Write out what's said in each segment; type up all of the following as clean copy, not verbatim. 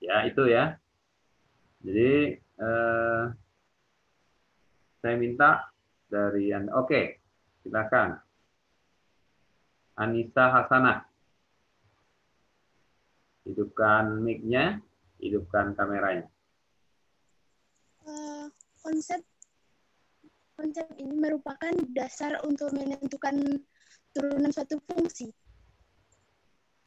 Ya, itu ya. Jadi saya minta dari Anda. Oke, silakan. Anissa Hasanah. Hidupkan mic-nya, hidupkan kameranya. Konsep ini merupakan dasar untuk menentukan turunan suatu fungsi.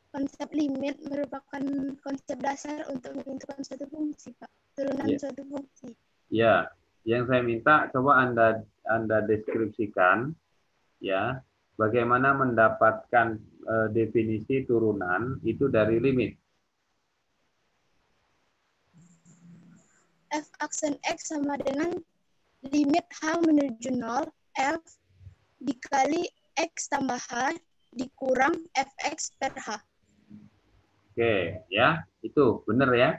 Konsep limit merupakan konsep dasar untuk menentukan suatu fungsi, Pak. Turunan suatu fungsi. Ya, yang saya minta coba Anda deskripsikan ya, bagaimana mendapatkan definisi turunan itu dari limit. F aksen X sama dengan limit H menuju 0, F dikali X tambah H dikurang Fx per H. Oke, ya, itu benar ya.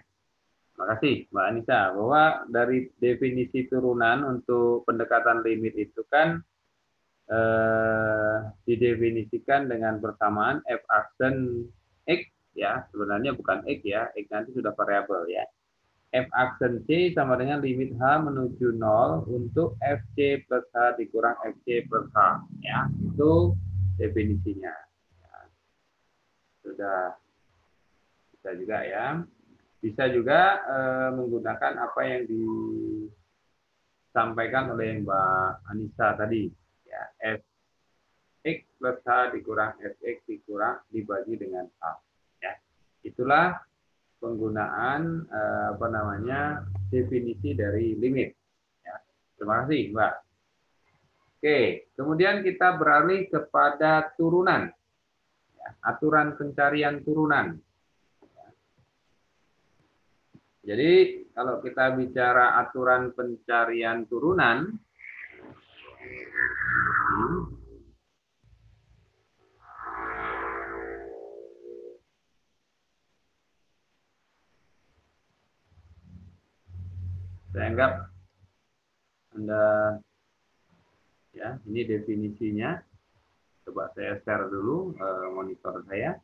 Makasih Mbak Anissa, bahwa dari definisi turunan untuk pendekatan limit itu kan didefinisikan dengan persamaan F aksen X ya, sebenarnya bukan X ya, X nanti sudah variabel ya. F aksen C sama dengan limit H menuju 0 untuk Fc plus H dikurang Fc plus H ya, itu definisinya ya. Sudah bisa juga ya. Bisa juga menggunakan apa yang disampaikan oleh Mbak Anissa tadi ya, F X plus H dikurang Fx dikurang dibagi dengan H ya. Itulah penggunaan definisi dari limit ya. Terima kasih Mbak. Oke, kemudian kita beralih kepada turunan ya, aturan pencarian turunan. Jadi kalau kita bicara aturan pencarian turunan, saya anggap Anda ya, ini definisinya. Coba saya share dulu monitor saya.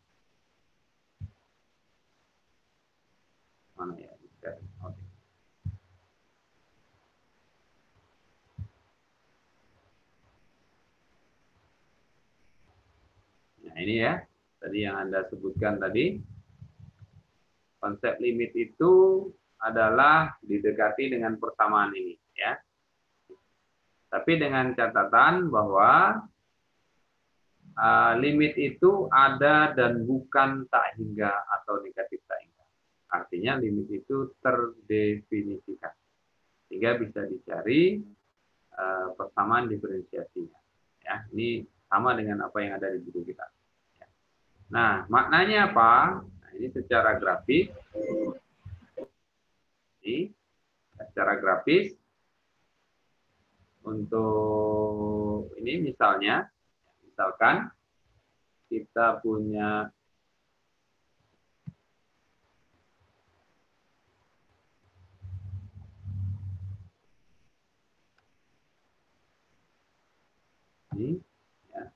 Mana ya? Oke. Nah, ini ya, tadi yang Anda sebutkan tadi. Konsep limit itu adalah didekati dengan persamaan ini ya. Tapi dengan catatan bahwa limit itu ada dan bukan tak hingga atau negatif tak hingga. Artinya limit itu terdefinisikan sehingga bisa dicari persamaan diferensiasinya. Ya, ini sama dengan apa yang ada di buku kita. Ya. Nah, maknanya apa? Nah, ini secara grafis. Ini secara grafis untuk ini misalkan kita punya ini ya.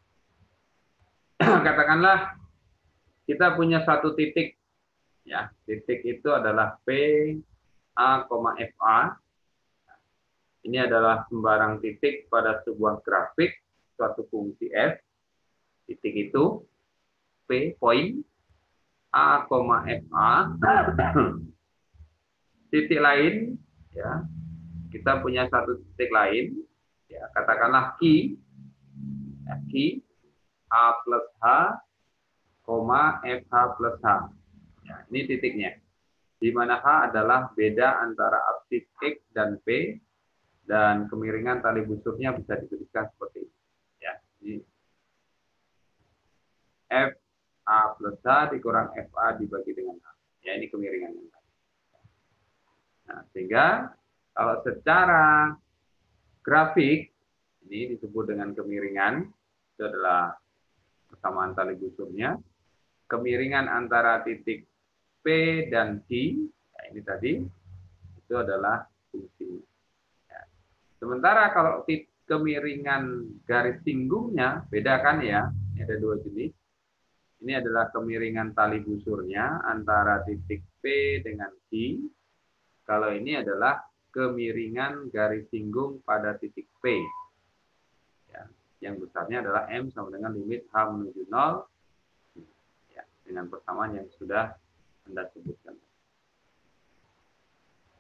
Katakanlah kita punya satu titik ya, titik itu adalah P A, FA. Ini adalah sembarang titik pada sebuah grafik suatu fungsi f. Titik itu P poin A, FA. Titik lain ya, kita punya satu titik lain ya, katakanlah Q ya, Q A plus H, FH plus H ya, ini titiknya, di mana H adalah beda antara absis X dan P, dan kemiringan tali busurnya bisa dituliskan seperti ini ya. Ini F A plus H dikurang FA dibagi dengan H ya, ini kemiringannya. Nah, sehingga kalau secara grafik ini disebut dengan kemiringan, itu adalah persamaan tali busurnya. Kemiringan antara titik P dan Q, ya ini tadi, itu adalah fungsi. Ya. Sementara kalau kemiringan garis singgungnya, beda kan ya, ini ada dua jenis. Ini adalah kemiringan tali busurnya antara titik P dengan Q. Kalau ini adalah kemiringan garis singgung pada titik P. Ya, yang besarnya adalah M sama dengan limit H menuju 0. Ya, dengan persamaan yang sudah Anda sebutkan.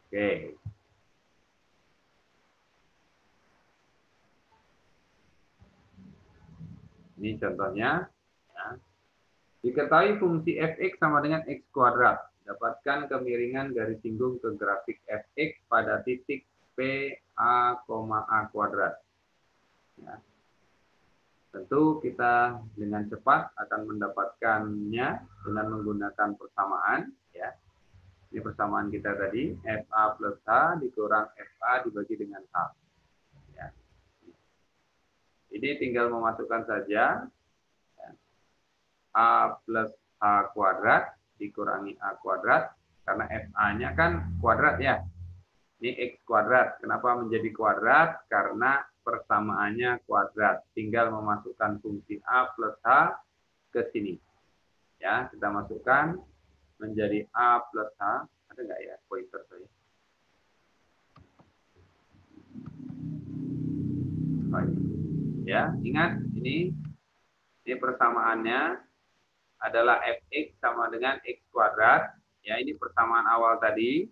Oke. Ini contohnya. Ya. Diketahui fungsi fx sama dengan x kuadrat. Dapatkan kemiringan garis singgung ke grafik fx pada titik P, A, A kuadrat. Ya. Tentu kita dengan cepat akan mendapatkannya dengan menggunakan persamaan. Ya. Ini persamaan kita tadi, FA plus H dikurang FA dibagi dengan H. Ya. Ini tinggal memasukkan saja A plus H kuadrat dikurangi A kuadrat, karena FA-nya kan kuadrat ya. Ini X kuadrat. Kenapa menjadi kuadrat? Karena persamaannya kuadrat. Tinggal memasukkan fungsi A plus H ke sini. Ya, kita masukkan menjadi A plus H. Ada nggak ya pointer saya? Oh, ini. Ya, ingat ini persamaannya adalah fx sama dengan x kuadrat. Ya, ini persamaan awal tadi.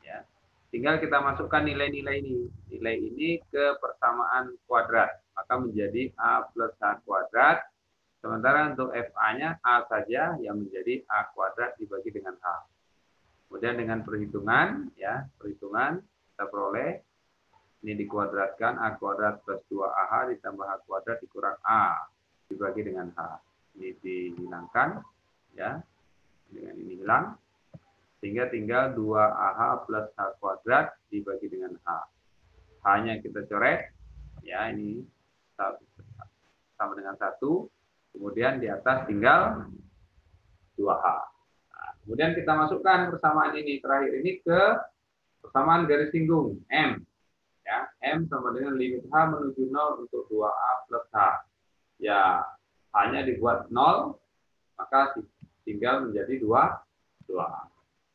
Ya, tinggal kita masukkan nilai-nilai ini. Nilai ini ke persamaan kuadrat. Maka menjadi A plus H kuadrat. Sementara untuk FA-nya A saja yang menjadi A kuadrat dibagi dengan H. Kemudian dengan perhitungan, ya, perhitungan kita peroleh ini dikuadratkan A kuadrat plus 2AH ditambah H kuadrat dikurang A dibagi dengan H. Ini dihilangkan, ya, dengan ini hilang, sehingga tinggal 2AH plus H kuadrat dibagi dengan H. H-nya kita coret, ya, ini sama dengan 1, kemudian di atas tinggal 2H. Nah, kemudian kita masukkan persamaan ini, terakhir ini ke persamaan garis singgung, M. Ya, M sama dengan limit H menuju 0 untuk 2A plus H. Ya, H-nya dibuat 0, maka tinggal menjadi 2A.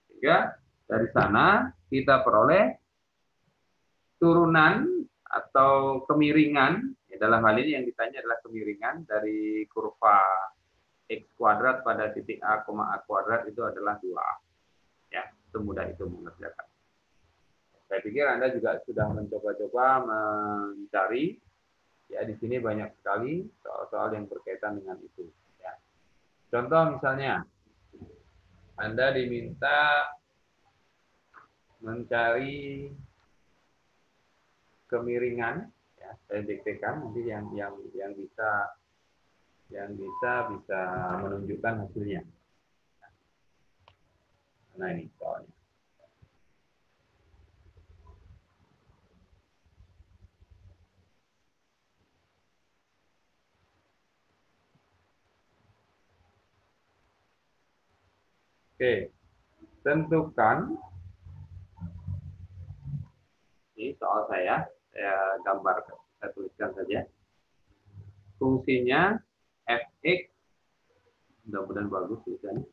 Sehingga dari sana kita peroleh turunan atau kemiringan, ya, dalam hal ini yang ditanya adalah kemiringan dari kurva X kuadrat pada titik A, A kuadrat itu adalah 2A. Ya, semudah itu mengerjakan. Saya pikir Anda juga sudah mencoba-coba mencari, ya, di sini banyak sekali soal-soal yang berkaitan dengan itu. Ya. Contoh misalnya, Anda diminta mencari kemiringan, ya, saya diktekan nanti yang bisa menunjukkan hasilnya. Nah ini soalnya. Oke, tentukan, ini soal saya gambarkan, saya tuliskan saja. Fungsinya fx, mudah-mudahan bagus tulisannya.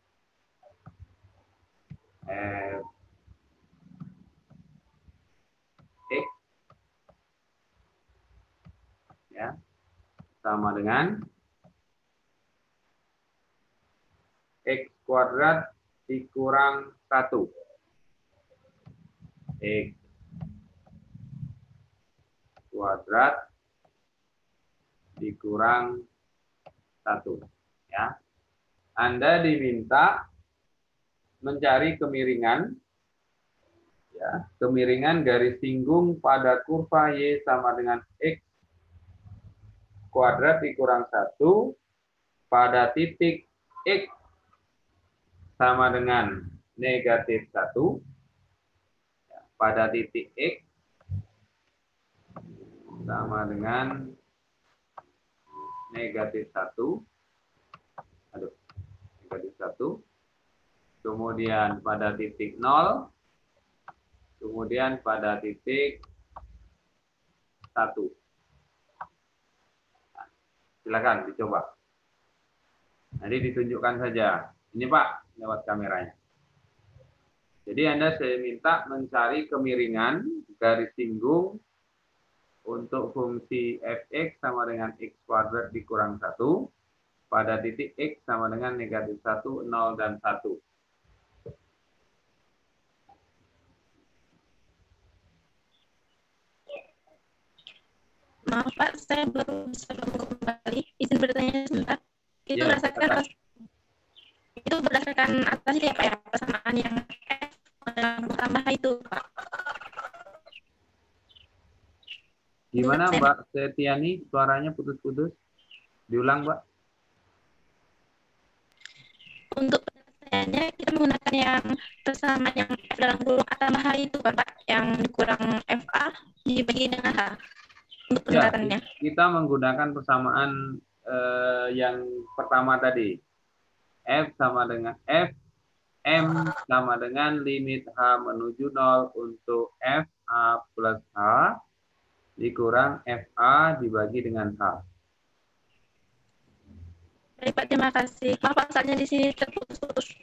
Fx, ya, sama dengan X kuadrat dikurang 1. X kuadrat dikurang 1. Ya. Anda diminta mencari kemiringan, ya, kemiringan garis singgung pada kurva Y sama dengan X kuadrat dikurang 1 pada titik X sama dengan negatif 1, ya, pada titik X sama dengan negatif 1, negatif 1, kemudian pada titik 0, kemudian pada titik 1. Nah, silakan dicoba. Nanti ditunjukkan saja. Ini Pak, lewat kameranya. Jadi Anda saya minta mencari kemiringan garis singgung untuk fungsi fx sama dengan x kuadrat dikurang 1 pada titik x sama dengan negatif 1, 0, dan 1. Maaf Pak, saya baru bisa kembali. Izin bertanya sebentar. Itu Ya, berdasarkan atas ya Pak ya, persamaan yang F tambah itu Pak. Gimana Mbak Setiani? Suaranya putus-putus. Diulang Mbak. Untuk pertanyaannya kita menggunakan yang persamaan yang F dalam kurung A tambah H itu Pak, yang dikurang FA dibagi dengan H. Untuk pendekatannya. Ya, kita menggunakan persamaan yang pertama tadi. F sama dengan F, M sama dengan limit H menuju 0 untuk FA plus H dikurang FA dibagi dengan H. Baik Pak, terima kasih. Maaf pasalnya di sini terputus.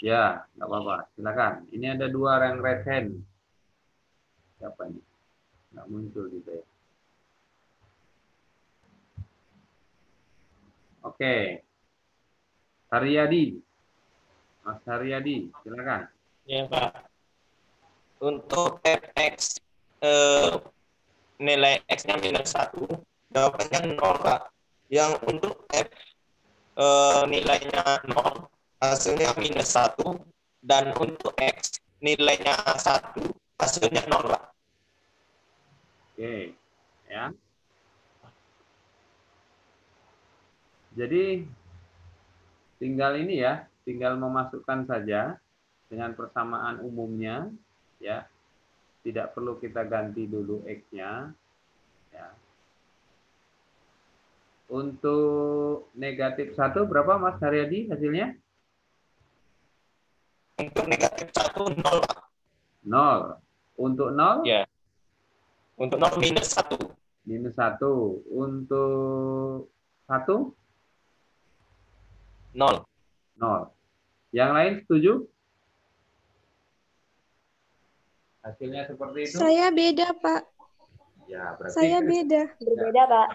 Ya, nggak apa-apa. Silakan. Ini ada 2 yang red hand. Siapa ini? Nggak muncul di saya. Oke. Haryadi. Mas Haryadi, silakan. Ya Pak. Untuk fx nilai x-nya -1, jawabannya 0 Pak. Yang untuk f nilainya 0, hasilnya -1, dan untuk x nilainya 1, hasilnya 0 Pak. Oke, ya. Jadi tinggal ini ya, tinggal memasukkan saja dengan persamaan umumnya, ya. Tidak perlu kita ganti dulu x-nya, ya. Untuk negatif 1 berapa Mas Haryadi hasilnya? Untuk negatif 1, 0 Pak. 0. Untuk 0? Ya. Untuk 0 -1. -1. Untuk 1? 0. 0. Yang lain setuju? Hasilnya seperti itu? Saya beda, Pak. Ya, berarti Saya beda. Berbeda, Pak.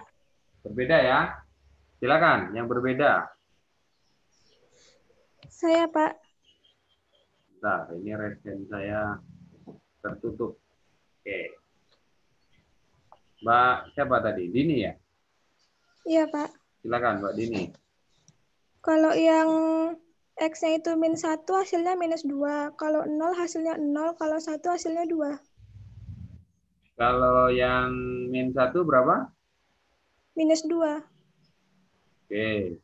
Berbeda ya. Silakan yang berbeda. Saya, Pak. Nah, ini resen saya tertutup. Oke. Mbak siapa tadi? Dini ya? Iya, Pak. Silakan Mbak Dini. Kalau yang X-nya itu -1 hasilnya -2. Kalau 0 hasilnya 0. Kalau 1 hasilnya 2. Kalau yang -1 berapa? -2. Oke.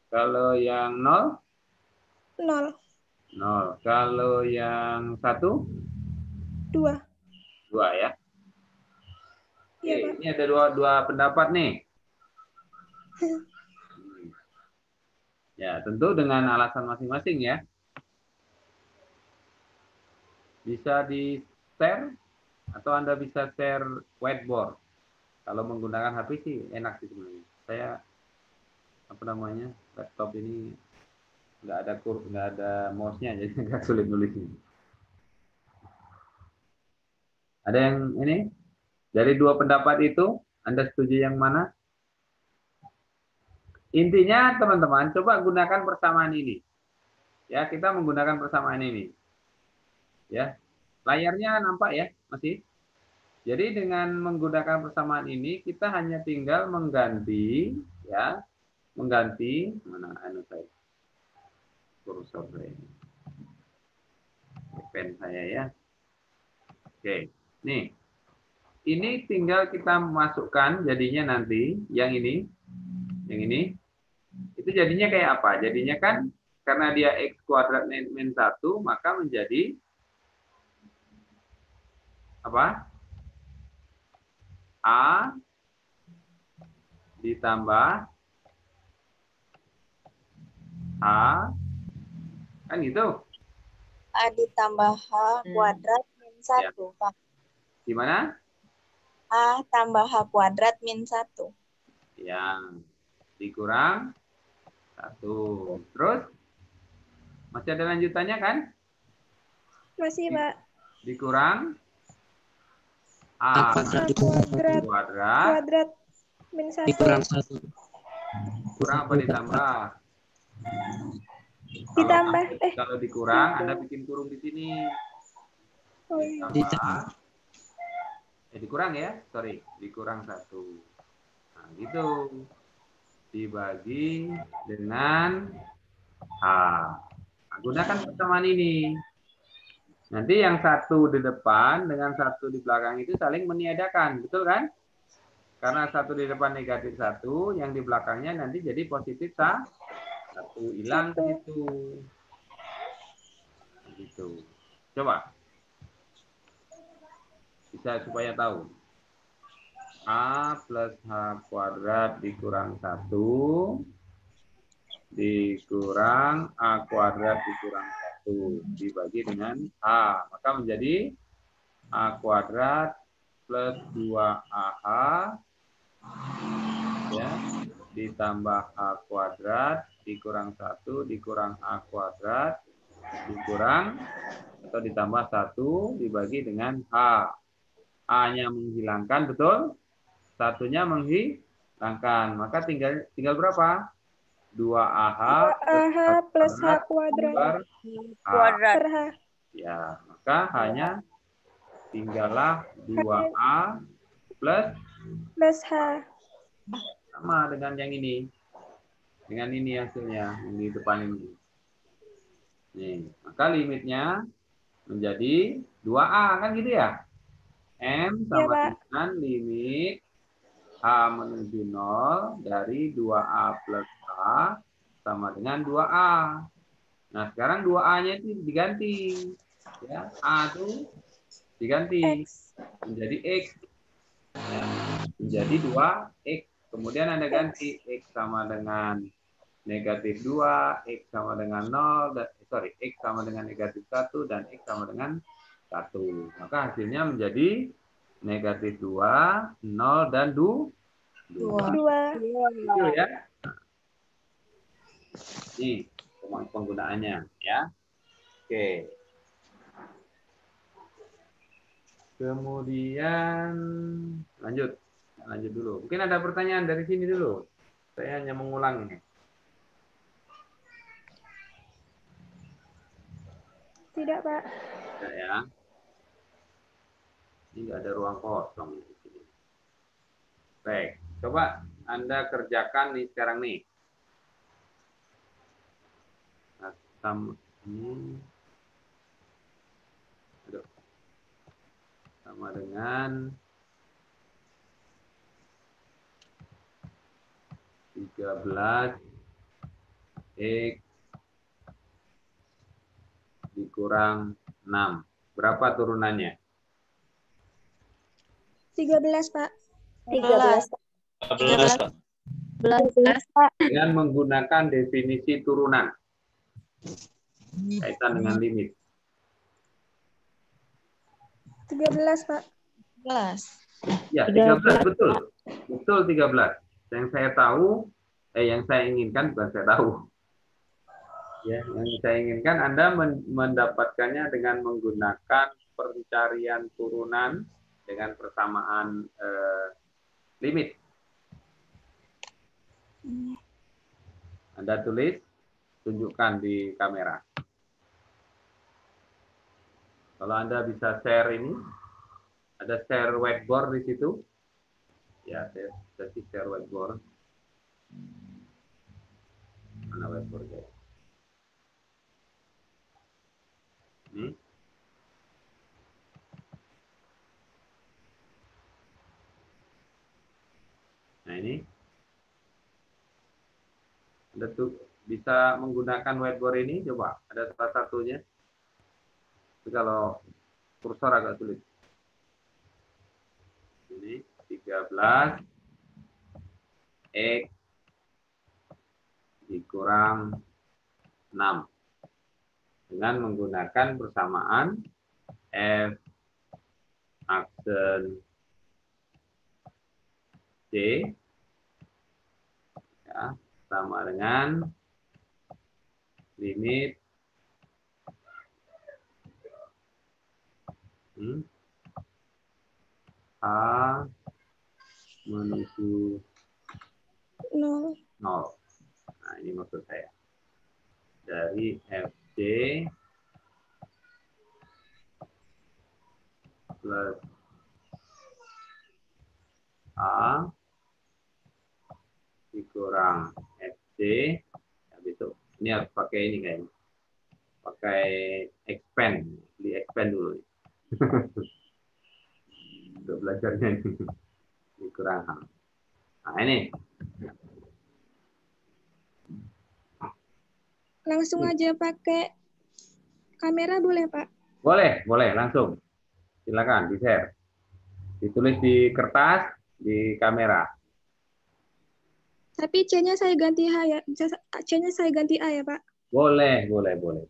Kalau yang 0? 0. 0. Kalau yang 1? 2. 2 ya. Iya, Oke, Pak. ini ada dua pendapat nih. Ya, tentu dengan alasan masing-masing ya. Bisa di-share atau Anda bisa share whiteboard. Kalau menggunakan HP sih enak sih sebenarnya. Saya laptop ini nggak ada mouse-nya jadi nggak sulit nulisnya. Ada yang ini? Dari 2 pendapat itu, Anda setuju yang mana? Intinya teman-teman, coba gunakan persamaan ini. Ya, kita menggunakan persamaan ini. Ya, layarnya nampak ya, masih. Jadi dengan menggunakan persamaan ini, kita hanya tinggal mengganti, ya, mengganti mana saya, kursor saya, pen saya ya. Oke, nih, ini tinggal kita masukkan jadinya nanti yang ini, itu jadinya kayak apa? Jadinya kan karena dia x kuadrat min 1, maka menjadi apa? A ditambah H, kan gitu? A ditambah H kuadrat -1, Ya. Pak. Gimana? A tambah H kuadrat -1. Yang dikurang 1. Terus masih ada lanjutannya kan? Masih, Pak. Dikurang A kuadrat min 1. Dikurang 1. kurang apa ditambah? Ditambah. Kalau dikurang, Anda bikin kurung di sini. Oh, iya. Ditambah. Dikurang ya, sorry, dikurang 1. Nah, gitu. Dibagi dengan H. Nah, gunakan persamaan ini. Nanti yang 1 di depan dengan 1 di belakang itu saling meniadakan, betul kan? Karena 1 di depan negatif 1, yang di belakangnya nanti jadi positif 1, hilang itu. Gitu. Coba. Bisa supaya tahu. A plus H kuadrat dikurang 1 dikurang A kuadrat dikurang 1 dibagi dengan H. Maka menjadi A kuadrat plus 2AH ya, ditambah A kuadrat dikurang 1 dikurang A kuadrat dikurang atau ditambah 1 dibagi dengan H. A-nya menghilangkan, betul? Satunya menghilangkan. Maka tinggal berapa? 2AH plus H kuadrat. Kuadrat. Per H. Ya, maka hanya tinggallah 2A plus H. sama dengan yang ini. Dengan ini hasilnya, yang di depan ini. Nih, maka limitnya menjadi 2A, kan gitu ya? M sama dengan limit H menuju 0 dari 2A plus H sama dengan 2A. Nah, sekarang 2A-nya itu diganti. Ya, A itu diganti menjadi X. Ya, menjadi 2X. Kemudian Anda ganti X sama dengan negatif 2, X sama dengan 0, X sama dengan negatif 1, dan X sama dengan 1. Maka hasilnya menjadi negatif 2, 0, dan 2. Itu ya. Ini penggunaannya ya. Oke. Kemudian lanjut dulu. Mungkin ada pertanyaan dari sini dulu. Saya hanya mengulang ini. Tidak, Pak. Tidak ya. Ini nggak ada ruang kosong di sini. Baik, coba Anda kerjakan nih sekarang nih. Sama dengan 13 X dikurang 6. Berapa turunannya? 13, Pak. 13. 11, Pak. Dengan menggunakan definisi turunan. Kaitan dengan limit. 13, Pak. 11. Ya, 13 betul. Betul 13. Yang saya tahu, yang saya inginkan bukan saya tahu. Ya, yang saya inginkan Anda mendapatkannya dengan menggunakan pencarian turunan dengan persamaan limit. Anda tulis, tunjukkan di kamera. Kalau Anda bisa share ini, ada share whiteboard di situ. Ya, saya share whiteboard. Mana whiteboardnya? Ini. Nah, ini. Anda tuh bisa menggunakan whiteboard ini, coba. Ada salah satunya. Tapi kalau kursor agak sulit. Ini 13 X dikurang 6. Dengan menggunakan persamaan F aksen C ya, sama dengan limit A menuju 0. 0. Nah, ini maksud saya. Dari Fj plus A dikurang Fj. Habis itu, ini harus pakai ini kayaknya. Pakai expand. Di expand dulu. Untuk belajarnya ini. Dikurang A. Nah, ini. Langsung aja pakai kamera boleh, Pak? Boleh, boleh langsung. Silakan di-share. Ditulis di kertas, di kamera. Tapi C-nya saya ganti H ya. C-nya saya ganti A ya, Pak? Boleh, boleh, boleh.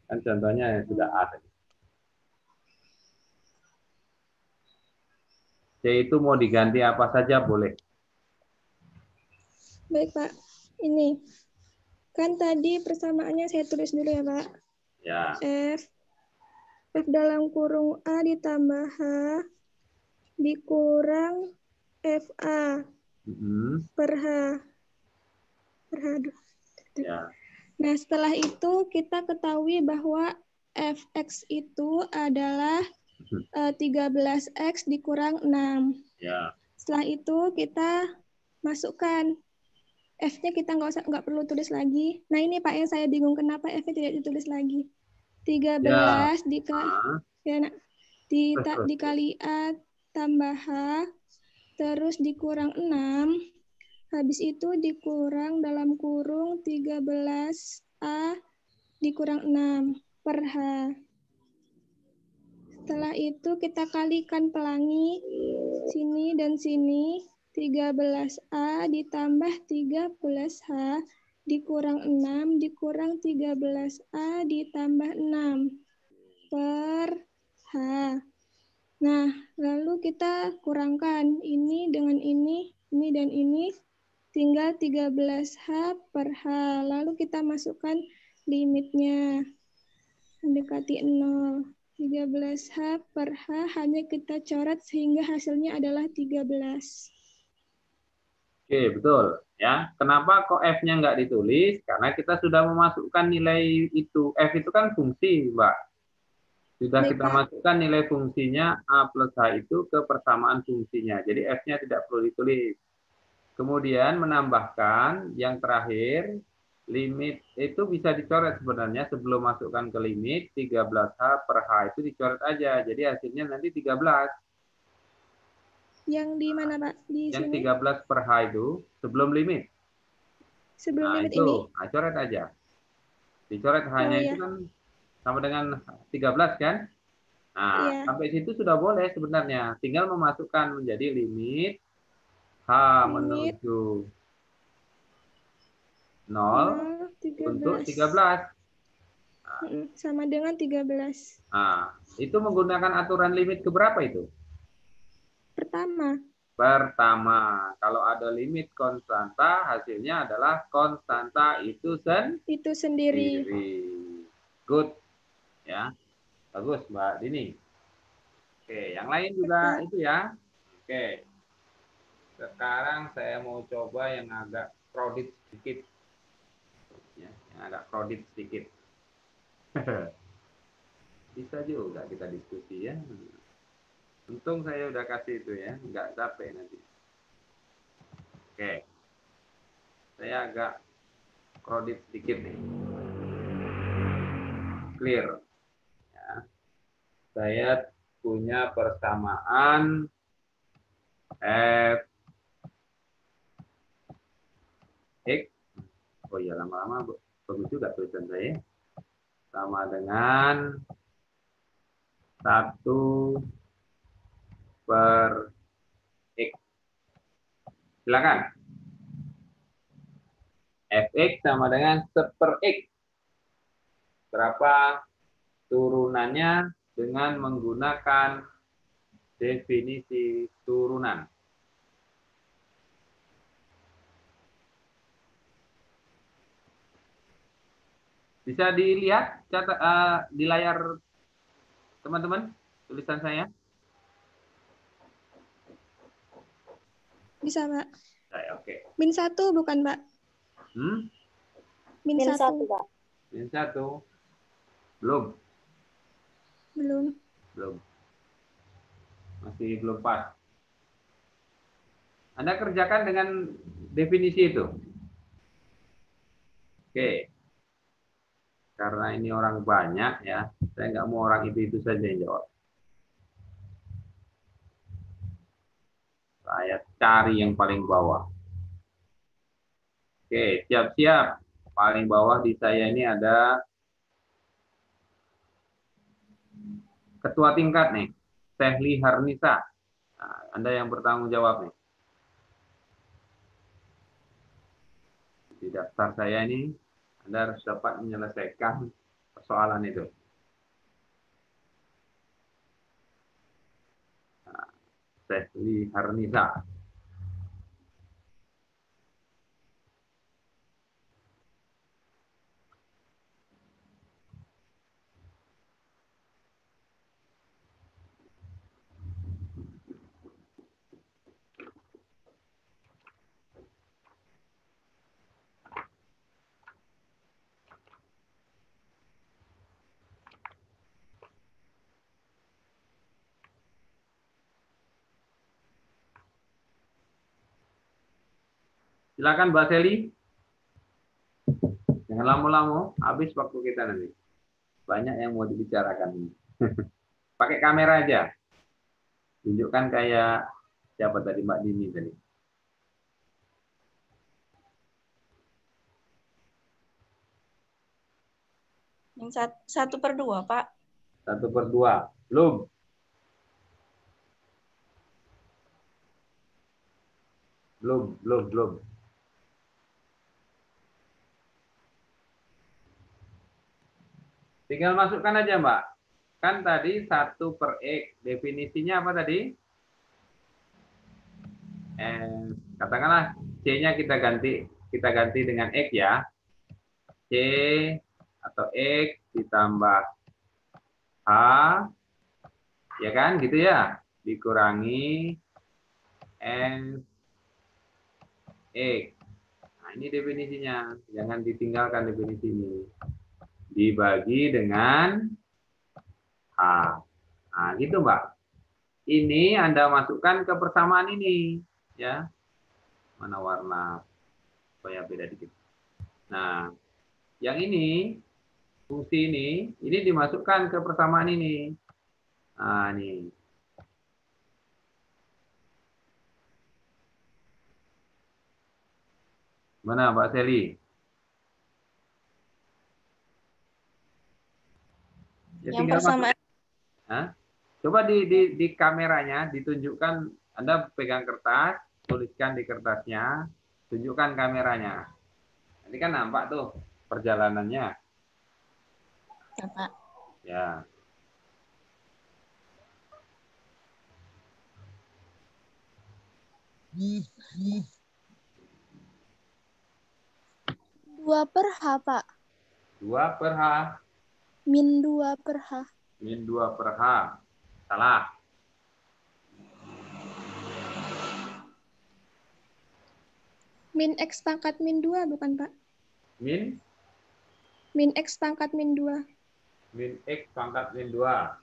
Kan contohnya sudah A tadi. C itu mau diganti apa saja boleh. Baik, Pak. Ini. Kan tadi persamaannya saya tulis dulu ya, Pak. Ya. F dalam kurung A ditambah H dikurang FA per H. Per H. Ya. Nah, setelah itu kita ketahui bahwa Fx itu adalah 13x dikurang 6. Ya. Setelah itu kita masukkan F-nya, kita nggak perlu tulis lagi. Nah, ini Pak yang saya bingung kenapa F-nya tidak ditulis lagi. 13 dikali A tambah H, terus dikurang 6, habis itu dikurang dalam kurung 13A dikurang 6 per H. Setelah itu kita kalikan pelangi sini dan sini. 13A ditambah 13H dikurang 6 dikurang 13A ditambah 6 per H. Nah, lalu kita kurangkan ini dengan ini dan ini, tinggal 13H per H. Lalu kita masukkan limitnya mendekati 0. 13H per H hanya kita coret sehingga hasilnya adalah 13. Oke, betul. Ya, kenapa kok F-nya nggak ditulis? Karena kita sudah memasukkan nilai itu. F itu kan fungsi, Mbak. Sudah kita masukkan nilai fungsinya A plus H itu ke persamaan fungsinya. Jadi F-nya tidak perlu ditulis. Kemudian menambahkan yang terakhir, limit itu bisa dicoret sebenarnya sebelum masukkan ke limit. 13H per H itu dicoret aja. Jadi hasilnya nanti 13. Yang di mana, Pak? Di yang sini? 13 per H itu sebelum limit. Sebelum limit itu, ini? Nah, coret aja. Dicoret H-nya itu kan sama dengan 13 kan? Nah, sampai situ sudah boleh sebenarnya. Tinggal memasukkan menjadi limit H menuju 0 untuk 13. Sama dengan 13. Nah, itu menggunakan aturan limit keberapa itu? Pertama. Kalau ada limit konstanta, hasilnya adalah konstanta itu sendiri. Good. Ya. Bagus, Mbak Dini. Oke, yang lain juga itu ya. Oke. Sekarang saya mau coba yang agak crowded sedikit. Ya, yang agak crowded sedikit. Bisa juga kita diskusi ya. Untung saya udah kasih itu ya, nggak capek nanti. Oke. Saya agak crowded sedikit nih. Clear. Ya. Saya punya persamaan F X. Oh iya, lama-lama bagus juga tulisan saya. Sama dengan 1 per X. Silakan. Fx sama dengan 1 per X. Berapa turunannya dengan menggunakan definisi turunan? Bisa dilihat di layar teman-teman tulisan saya? Bisa, Pak. Oke. Min 1 bukan, Pak? Min Min 1. 1, Pak. Min 1. Belum. Masih belum pas. Anda kerjakan dengan definisi itu. Oke. Karena ini orang banyak ya, saya nggak mau orang itu saja yang jawab. Saya cari yang paling bawah. Oke, siap-siap. Paling bawah di saya ini ada ketua tingkat nih, Tehli Harnisa. Nah, Anda yang bertanggung jawab nih. Di daftar saya ini, Anda harus dapat menyelesaikan persoalan itu. Nah, Tehli Harnisa. Silakan Mbak Seli. Jangan lama-lama, habis waktu kita nanti. Banyak yang mau dibicarakan. Pakai kamera aja. Tunjukkan kayak siapa tadi, Mbak Dini tadi. Min 1/2, Pak. 1/2. Belum. Belum. Tinggal masukkan aja, Mbak. Kan tadi 1/X. Definisinya apa tadi? Katakanlah C-nya kita ganti dengan X ya. C atau X ditambah H, ya kan? Gitu ya. Dikurangi S X. Nah, ini definisinya. Jangan ditinggalkan definisi ini. Dibagi dengan H. Nah, gitu, Mbak. Ini Anda masukkan ke persamaan ini, ya. Mana warna supaya beda dikit. Nah, yang ini fungsi ini dimasukkan ke persamaan ini. Nah, ini. Mana Mbak Seli? Ya, Yang persamaan. Coba di kameranya ditunjukkan, Anda pegang kertas, tuliskan di kertasnya, tunjukkan kameranya. Ini kan nampak tuh perjalanannya. Ya, Pak. Ya. Dua per H, Pak. 2/H. Min 2/H. Min 2/H. Salah. Min X pangkat min 2 bukan, Pak? Min X pangkat min 2. Min X pangkat min 2.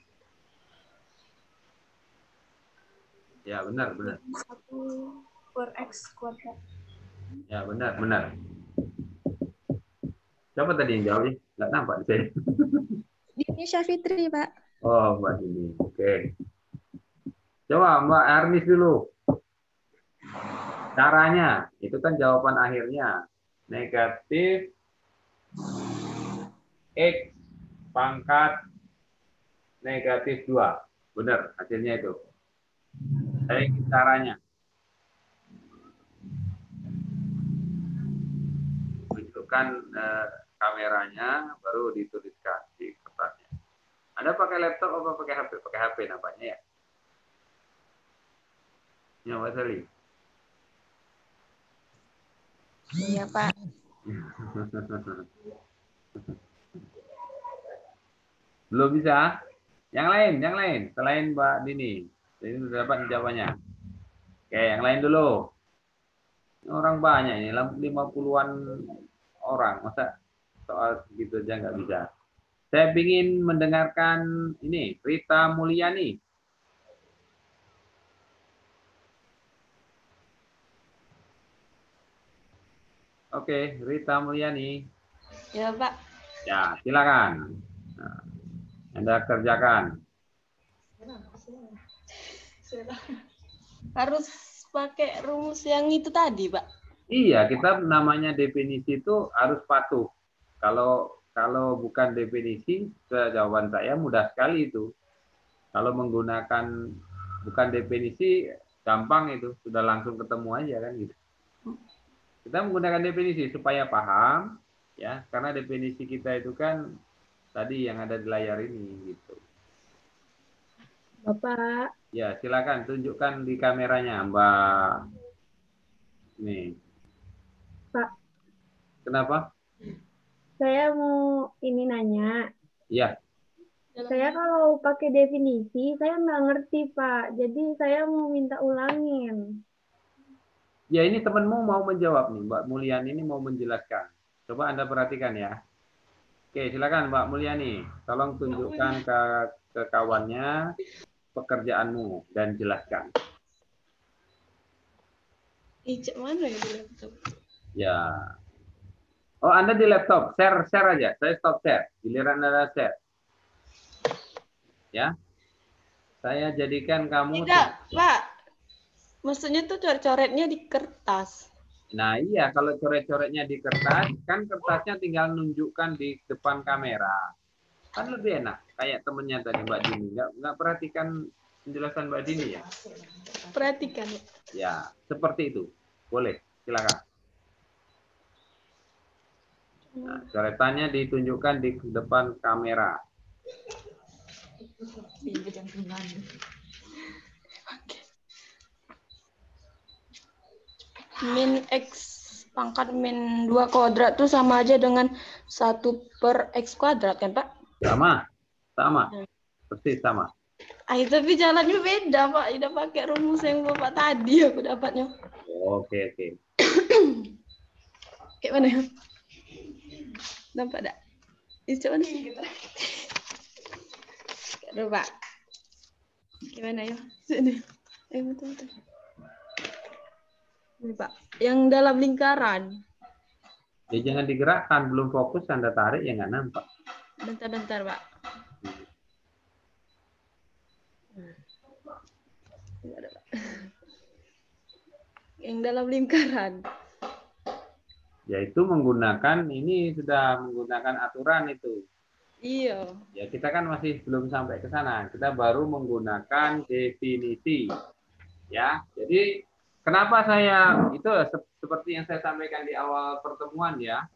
Ya, benar. 1/X². Ya, benar. Siapa tadi yang jawab? Nggak nampak di sini. Ini Syafitri, Pak. Oh, Mbak Dini. Oke. Coba Mbak Ernis dulu. Caranya, itu kan jawaban akhirnya. Negatif X pangkat negatif 2. Benar, hasilnya itu. Saya ingin caranya. Tunjukkan kameranya, baru dituliskan di kertasnya. Anda pakai laptop atau pakai HP? Pakai HP nampaknya ya. Ya, Mbak Sali. Iya, Pak. Belum bisa? Yang lain. Selain Mbak Dini. Ini sudah dapat jawabannya. Oke, yang lain dulu. Ini orang banyak ini, 50-an orang. Masa soal segitu aja nggak bisa? Saya ingin mendengarkan ini, Rita Mulyani. Oke, Rita Mulyani. Ya, Pak. Ya, silakan. Nah, Anda kerjakan. Harus pakai rumus yang itu tadi, Pak. Iya, kita namanya definisi itu harus patuh. Kalau bukan definisi, jawaban saya mudah sekali itu. Kalau menggunakan bukan definisi, gampang itu, sudah langsung ketemu aja kan gitu. Kita menggunakan definisi supaya paham, ya, karena definisi kita itu kan tadi yang ada di layar ini gitu. Bapak, Ya, silakan tunjukkan di kameranya, Mbak. Nih. Pak, Kenapa? saya mau ini nanya. Iya. Saya kalau pakai definisi, saya nggak ngerti, Pak. Jadi saya mau minta ulangin. Ya, ini temanmu mau menjawab nih, Mbak Mulyani ini mau menjelaskan. Coba Anda perhatikan ya. Oke, silakan Mbak Mulyani. Tolong tunjukkan ke kawannya pekerjaanmu dan jelaskan. Ijak mana ya di laptop? Ya. Oh, Anda di laptop. Share aja. Saya stop share. Giliran Anda share. Ya. Saya jadikan kamu... Tidak, Pak. Maksudnya tuh coret-coretnya di kertas. Nah, iya. Kalau coret-coretnya di kertas, kan kertasnya tinggal nunjukkan di depan kamera. Kan lebih enak. Kayak temennya tadi, Mbak Dini. Nggak perhatikan penjelasan Mbak Dini ya? Perhatikan. Ya, seperti itu. Boleh. Silakan. Nah, coretannya ditunjukkan di depan kamera. Min X pangkat min 2 kuadrat tuh sama aja dengan 1/x kuadrat kan, Pak? Sama. Persis sama. Tapi jalannya beda, Pak. Tidak pakai rumus yang Bapak tadi aku dapatnya. Oke. Kayak mana ya? Nampak tak? Itu mana? Aduh, Pak. Gimana ya? Sini. Betul. Ini, Pak. Yang dalam lingkaran. Ya, jangan digerakkan. Belum fokus, Anda tarik, ya nggak nampak. Bentar, Pak. Yang dalam lingkaran. Yaitu menggunakan, ini sudah menggunakan aturan itu. Iya. Ya, kita kan masih belum sampai ke sana. Kita baru menggunakan definisi. Ya, jadi kenapa saya itu seperti yang saya sampaikan di awal pertemuan ya.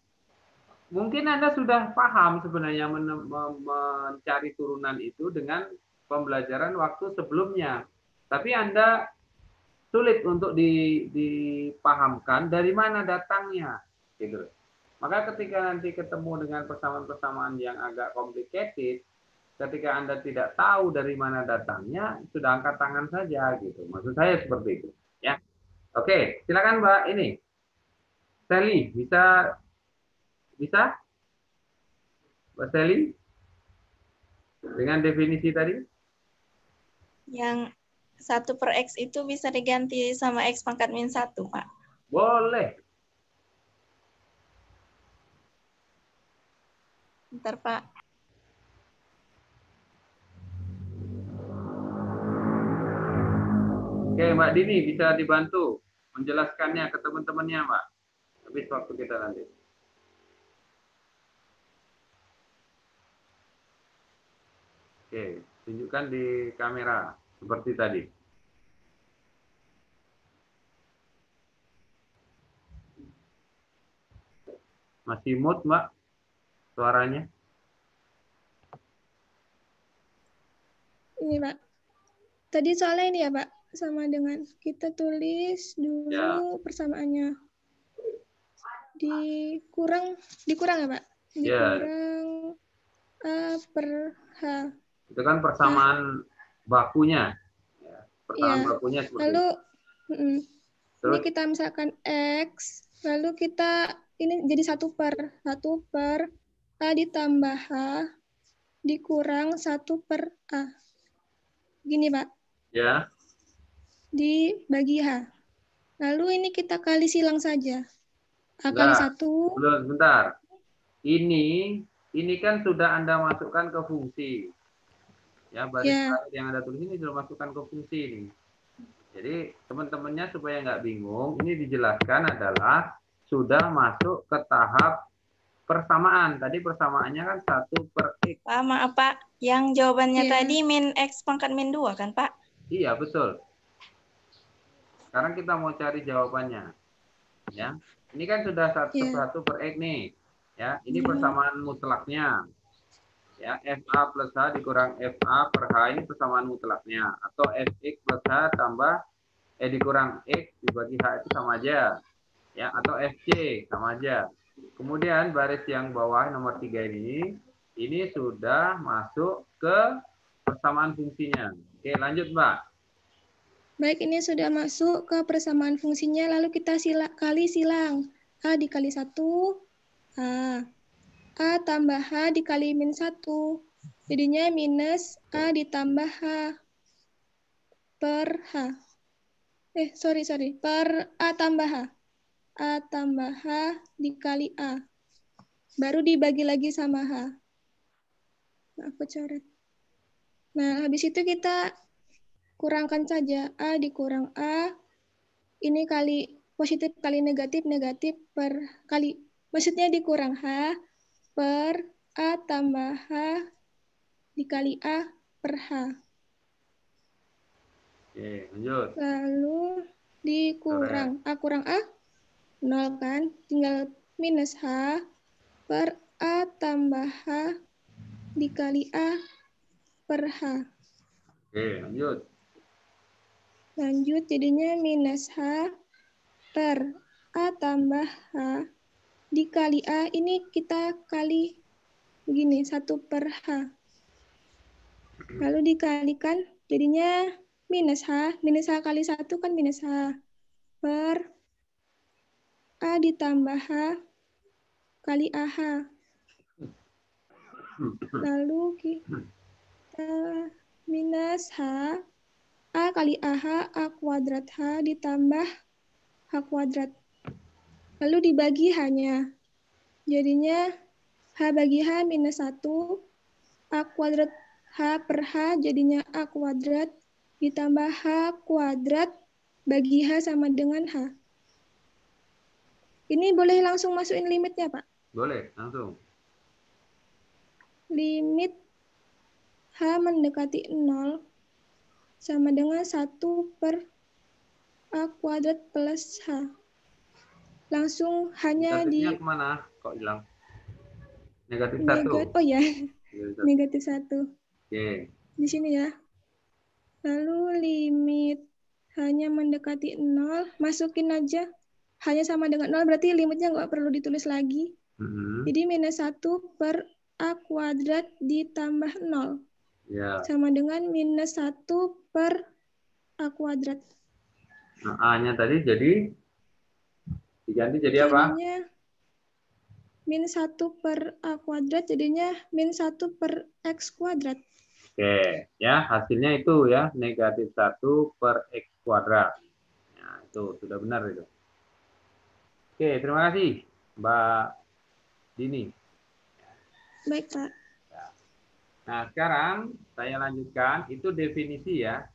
Mungkin Anda sudah paham sebenarnya mencari turunan itu dengan pembelajaran waktu sebelumnya. Tapi Anda sulit untuk dipahamkan dari mana datangnya. Gitu. Maka ketika nanti ketemu dengan persamaan-persamaan yang agak complicated, ketika Anda tidak tahu dari mana datangnya, sudah angkat tangan saja gitu. Maksud saya seperti itu, ya. Oke, silakan Mbak ini. Sally, bisa? Mbak Sally? Dengan definisi tadi? Yang 1/x itu bisa diganti sama x pangkat min 1, Pak. Boleh. Bentar, Pak. Oke, Mbak Dini bisa dibantu menjelaskannya ke teman-temannya, Mbak. Habis waktu kita nanti. Oke, tunjukkan di kamera seperti tadi. Masih mute, Mbak, suaranya? Ini, Pak. Tadi soalnya ini ya, Pak, sama dengan kita tulis dulu Ya. persamaannya. Dikurang ya, Pak? Ya. Dikurang A per H. Itu kan persamaan bakunya. Ya, persamaan Iya. bakunya seperti Lalu itu. ini Terus kita misalkan X, lalu kita ini jadi 1 per A ditambah H dikurang 1 per A. Gini, Pak. ya, Dibagi H. Lalu ini kita kali silang saja. A kali enggak. 1. Belum, sebentar. Ini kan sudah Anda masukkan ke fungsi. Ya, baris terakhir yang Anda tulis ini sudah masukkan ke fungsi ini. Jadi teman-temannya supaya nggak bingung, ini dijelaskan adalah sudah masuk ke tahap persamaan. Tadi persamaannya kan 1 per X. Pak, maaf Pak, yang jawabannya Iya. tadi min X pangkat min 2 kan Pak? Iya, betul. Sekarang kita mau cari jawabannya. Ya, ini kan sudah 1 per X nih. Ya, ini persamaan mutlaknya. Ya, FA plus H dikurang FA per H ini persamaan mutlaknya. Atau Fx plus H tambah dikurang X dibagi H itu sama aja. Ya, atau Fc sama aja. Kemudian baris yang bawah nomor 3 ini sudah masuk ke persamaan fungsinya. Oke, lanjut Mbak. Baik, ini sudah masuk ke persamaan fungsinya, lalu kita kali silang. A dikali 1, A. A tambah H dikali min 1. Jadinya minus A ditambah H per H. Per A tambah H. A tambah H dikali A. Baru dibagi lagi sama H. Nah, aku coret. Nah, habis itu kita kurangkan saja. A dikurang A. Ini kali positif kali negatif per kali. Maksudnya dikurang H per A tambah H dikali A per H. Oke, lanjut. Lalu dikurang. A kurang A, 0 kan? Tinggal minus H per A tambah H dikali A per H. Oke, lanjut. Lanjut, jadinya minus H per A tambah H dikali A. Ini kita kali begini, 1 per H. Lalu dikalikan, jadinya minus H. Minus H kali 1 kan minus H. Per A ditambah H kali AH. Lalu kita minus H. A kali AH, A kuadrat H ditambah H kuadrat. Lalu dibagi H-nya. Jadinya H bagi H minus 1. A kuadrat H per H jadinya A kuadrat ditambah H kuadrat bagi H sama dengan H. Ini boleh langsung masukin limitnya, Pak? Boleh, langsung. Limit H mendekati 0 sama dengan 1 per A kuadrat plus H. Langsung hanya Negatifnya di... kemana? Kok hilang? Negatif 1. Oh ya, Negatif 1. negatif 1. Oke. Di sini ya. Lalu limit hanya mendekati 0, masukin aja. Hanya sama dengan 0, berarti limitnya nggak perlu ditulis lagi. Jadi minus 1 per A kuadrat ditambah 0. Ya. Sama dengan minus 1 per A kuadrat. Nah, A-nya tadi jadi diganti jadi apa? Jadinya min 1 per A kuadrat, jadinya min 1 per X kuadrat. Oke, ya hasilnya itu ya, negatif 1 per X kuadrat. Nah, itu sudah benar itu. Oke, terima kasih Mbak Dini. Baik, Pak. Nah, sekarang saya lanjutkan, itu definisi ya.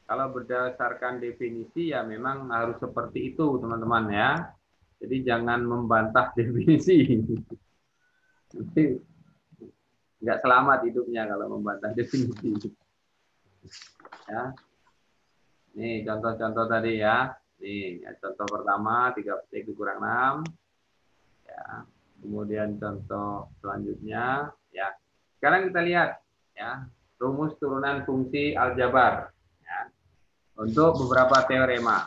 Kalau berdasarkan definisi ya memang harus seperti itu, teman-teman ya. Jadi jangan membantah definisi. Nanti nggak selamat hidupnya kalau membantah definisi. Ya. Nih contoh-contoh tadi ya. Nih contoh pertama 3 dikurang 6. Ya. Kemudian contoh selanjutnya ya. Sekarang kita lihat ya rumus turunan fungsi aljabar ya, untuk beberapa teorema.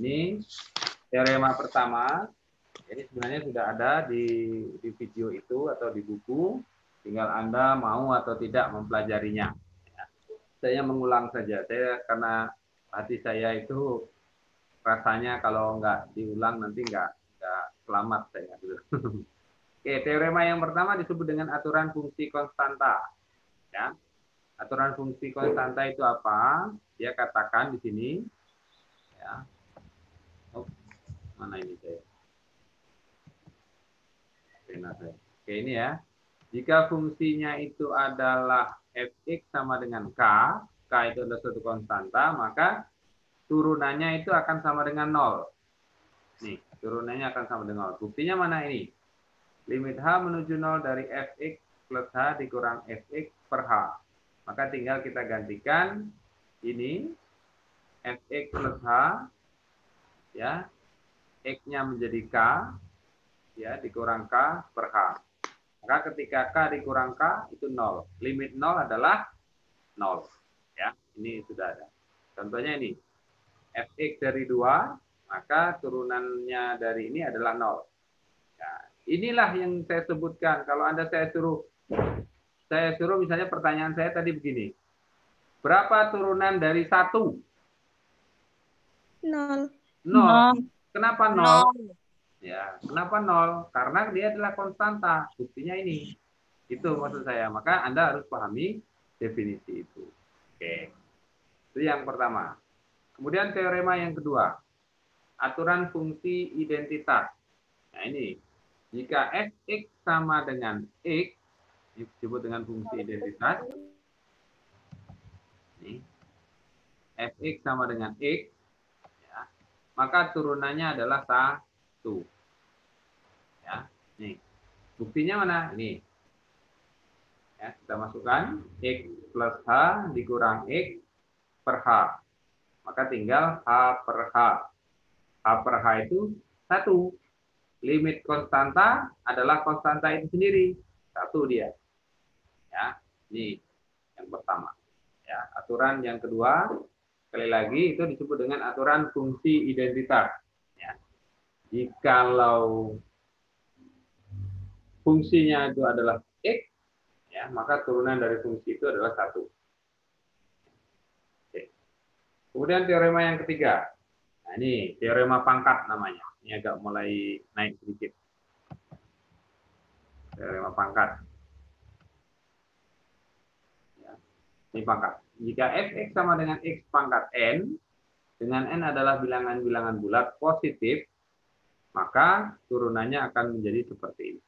Ini teorema pertama. Ini sebenarnya sudah ada di video itu atau di buku. Tinggal Anda mau atau tidak mempelajarinya. Ya. Saya mengulang saja. Saya karena hati saya itu rasanya kalau nggak diulang nanti nggak selamat saya. Oke, teorema yang pertama disebut dengan aturan fungsi konstanta. Ya. Aturan fungsi konstanta itu apa? Dia katakan di sini. Ya. Oh, mana ini saya? Oke, ini ya. Jika fungsinya itu adalah fx sama dengan k itu adalah suatu konstanta, maka turunannya itu akan sama dengan 0. Nih, turunannya akan sama dengan 0. Buktinya mana ini? Limit h menuju 0 dari fx plus h dikurang fx per h. Maka tinggal kita gantikan ini fx plus h, ya, x-nya menjadi k, ya, dikurang k per h. Maka ketika K dikurang K itu 0. Limit 0 adalah 0. Ya, ini sudah ada. Contohnya ini. Fx dari 2, maka turunannya dari ini adalah 0. Ya, inilah yang saya sebutkan. Kalau Anda saya suruh misalnya pertanyaan saya tadi begini. Berapa turunan dari 1? 0. 0. Kenapa 0? Ya, kenapa 0? Karena dia adalah konstanta. Buktinya ini. Itu maksud saya. Maka Anda harus pahami definisi itu. Oke. Itu yang pertama. Kemudian teorema yang kedua. Aturan fungsi identitas. Nah, ini. Jika fx sama dengan x, disebut dengan fungsi identitas. Ini. Fx sama dengan x, ya, maka turunannya adalah 1. Ya, nih. Buktinya mana? Ini. Ya, kita masukkan x plus h dikurang x per h. Maka tinggal h per h. H per h itu 1. Limit konstanta adalah konstanta itu sendiri. 1 dia. Ya, ini yang pertama. Ya, aturan yang kedua, sekali lagi itu disebut dengan aturan fungsi identitas. Ya. Jikalau fungsinya itu adalah x, ya, maka turunan dari fungsi itu adalah 1. Oke. Kemudian teorema yang ketiga. Nah, ini teorema pangkat namanya. Ini agak mulai naik sedikit. Teorema pangkat. Ya. Ini pangkat. Jika fx sama dengan x pangkat n, dengan n adalah bilangan-bilangan bulat positif, maka turunannya akan menjadi seperti ini.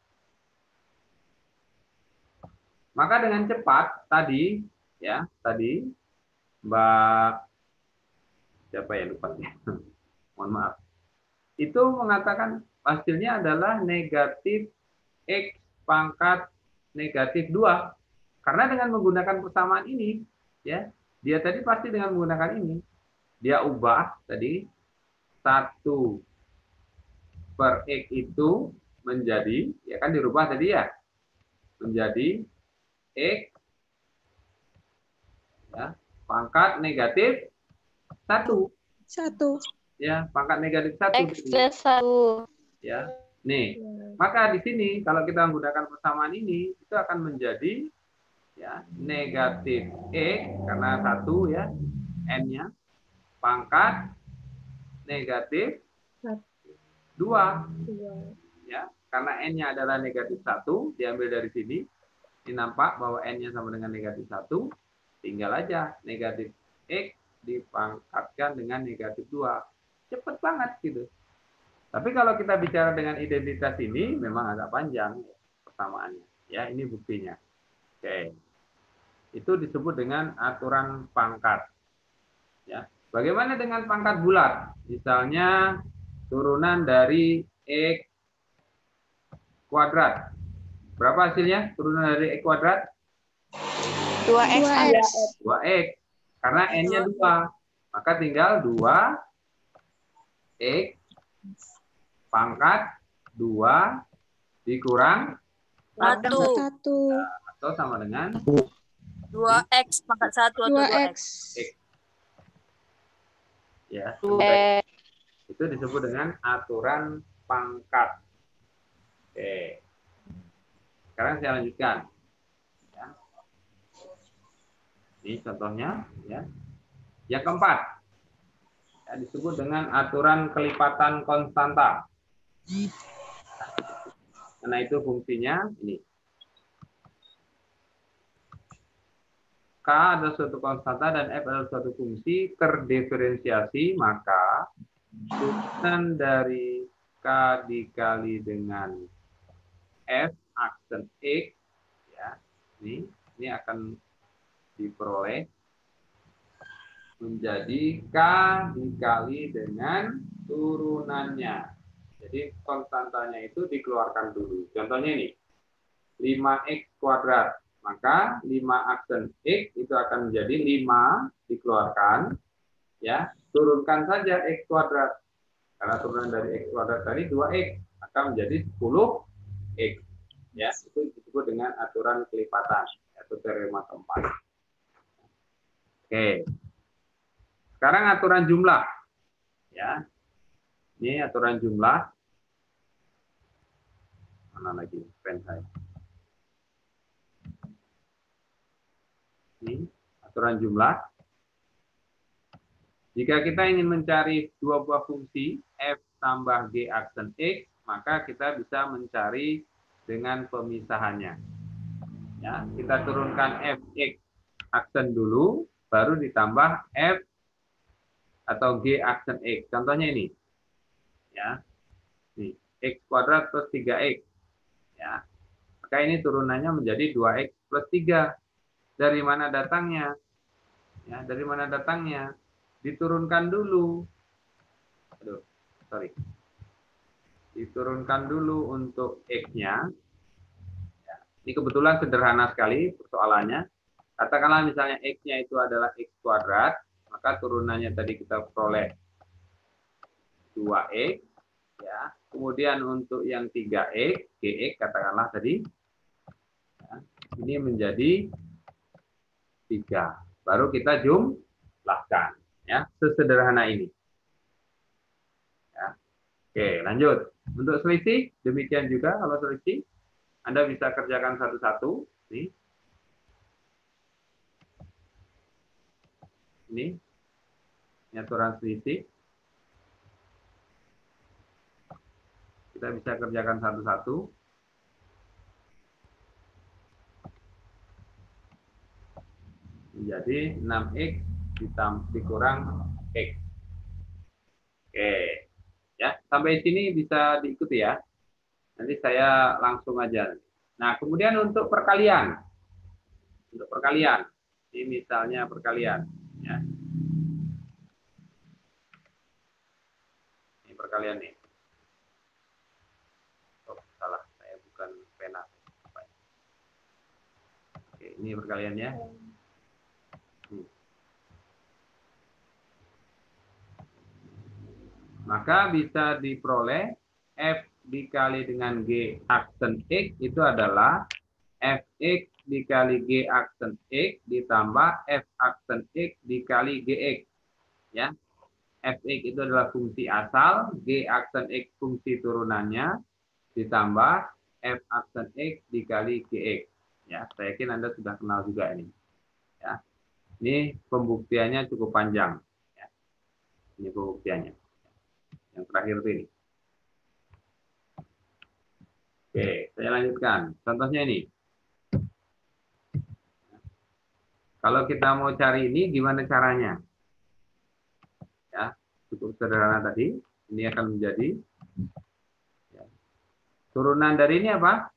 Maka dengan cepat tadi, ya, tadi Mbak siapa ya lupa ya, mohon maaf, itu mengatakan hasilnya adalah negatif x pangkat negatif 2. Karena dengan menggunakan persamaan ini, ya, dia tadi pasti dengan menggunakan ini, dia ubah tadi 1 per x itu menjadi, ya kan dirubah tadi ya, menjadi x, ya, pangkat negatif 1. Ya, pangkat negatif 1. X plus 1. Ya. Nih, maka di sini kalau kita menggunakan persamaan ini, itu akan menjadi, ya, negatif x karena 1 ya, n-nya, pangkat negatif 2. Ya, karena n-nya adalah negatif 1, diambil dari sini. Ini nampak bahwa n-nya sama dengan negatif 1, tinggal aja negatif x dipangkatkan dengan negatif 2. Cepat banget gitu. Tapi kalau kita bicara dengan identitas ini, memang agak panjang persamaannya. Ya, ini buktinya. Oke. Itu disebut dengan aturan pangkat. Ya. Bagaimana dengan pangkat bulat? Misalnya turunan dari x kuadrat. Berapa hasilnya? Turunan dari x kuadrat? 2x. 2x. Karena n-nya 2. Maka tinggal 2x pangkat 2 dikurang 1. Atau sama dengan 2x pangkat 1 atau 2x. Ya. Itu disebut dengan aturan pangkat. Oke. Sekarang saya lanjutkan. Ini contohnya ya. Yang keempat ya, disebut dengan aturan kelipatan konstanta. Karena itu fungsinya ini. K adalah suatu konstanta dan F adalah suatu fungsi terdiferensiasi, maka turunan dari K dikali dengan F aksen X ya, ini akan diperoleh menjadi K dikali dengan turunannya. Jadi konstantanya itu dikeluarkan dulu. Contohnya ini 5x kuadrat. Maka 5 aksen X itu akan menjadi 5 dikeluarkan. Ya, turunkan saja X kuadrat. Karena turunan dari X kuadrat tadi 2X. Maka menjadi 10X. Ya, itu disebut dengan aturan kelipatan. Atau teorema keempat. Oke. Sekarang aturan jumlah. Ya. Ini aturan jumlah. Mana lagi pen saya? Ini aturan jumlah. Jika kita ingin mencari dua buah fungsi f tambah g aksen x, maka kita bisa mencari dengan pemisahannya. Ya, kita turunkan fx aksen dulu, baru ditambah f atau g aksen x. Contohnya ini, ya, nih x kuadrat plus 3x. Ya, maka ini turunannya menjadi 2x plus 3. Dari mana datangnya? Ya, dari mana datangnya? Diturunkan dulu. Aduh, sorry. Diturunkan dulu untuk X-nya. Ya, ini kebetulan sederhana sekali persoalannya. Katakanlah misalnya X-nya itu adalah X kuadrat, maka turunannya tadi kita peroleh 2X. Ya. Kemudian untuk yang 3X, GX katakanlah tadi, ya, ini menjadi 3. Baru kita jumlahkan. Ya, sesederhana ini. Ya. Oke, lanjut. Untuk selisih, demikian juga kalau selisih, Anda bisa kerjakan satu-satu. Nih. Ini aturan selisih. Kita bisa kerjakan satu-satu. Menjadi 6x dikurang x. Oke. Ya, sampai sini bisa diikuti ya. Nanti saya langsung aja. Nah, kemudian untuk perkalian. Untuk perkalian. Ini misalnya perkalian, ya. Ini perkalian nih. Oh, salah, saya bukan pena. Oke, ini perkaliannya. Maka bisa diperoleh f dikali dengan g aksen x itu adalah fx dikali g aksen x ditambah f aksen x dikali gx. Ya, fx itu adalah fungsi asal, g aksen x fungsi turunannya, ditambah f aksen x dikali gx. Ya, saya yakin Anda sudah kenal juga ini. Ya, ini pembuktiannya cukup panjang. Ya, ini pembuktiannya. Yang terakhir ini. Oke, saya lanjutkan. Contohnya ini. Kalau kita mau cari ini, gimana caranya? Ya, cukup sederhana tadi. Ini akan menjadi ya. Turunan dari ini apa?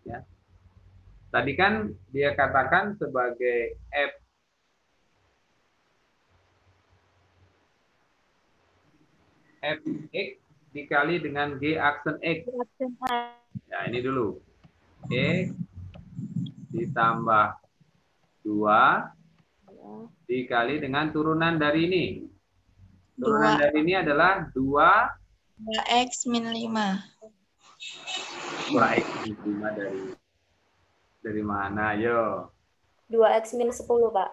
Ya. Tadi kan dia katakan sebagai f fx dikali dengan g aksen x. Ya, ini dulu. X ditambah 2 dikali dengan turunan dari ini. Turunan dari ini adalah 2x min 5. 2x min 5 dari mana? Yo. 2x min 10, Pak.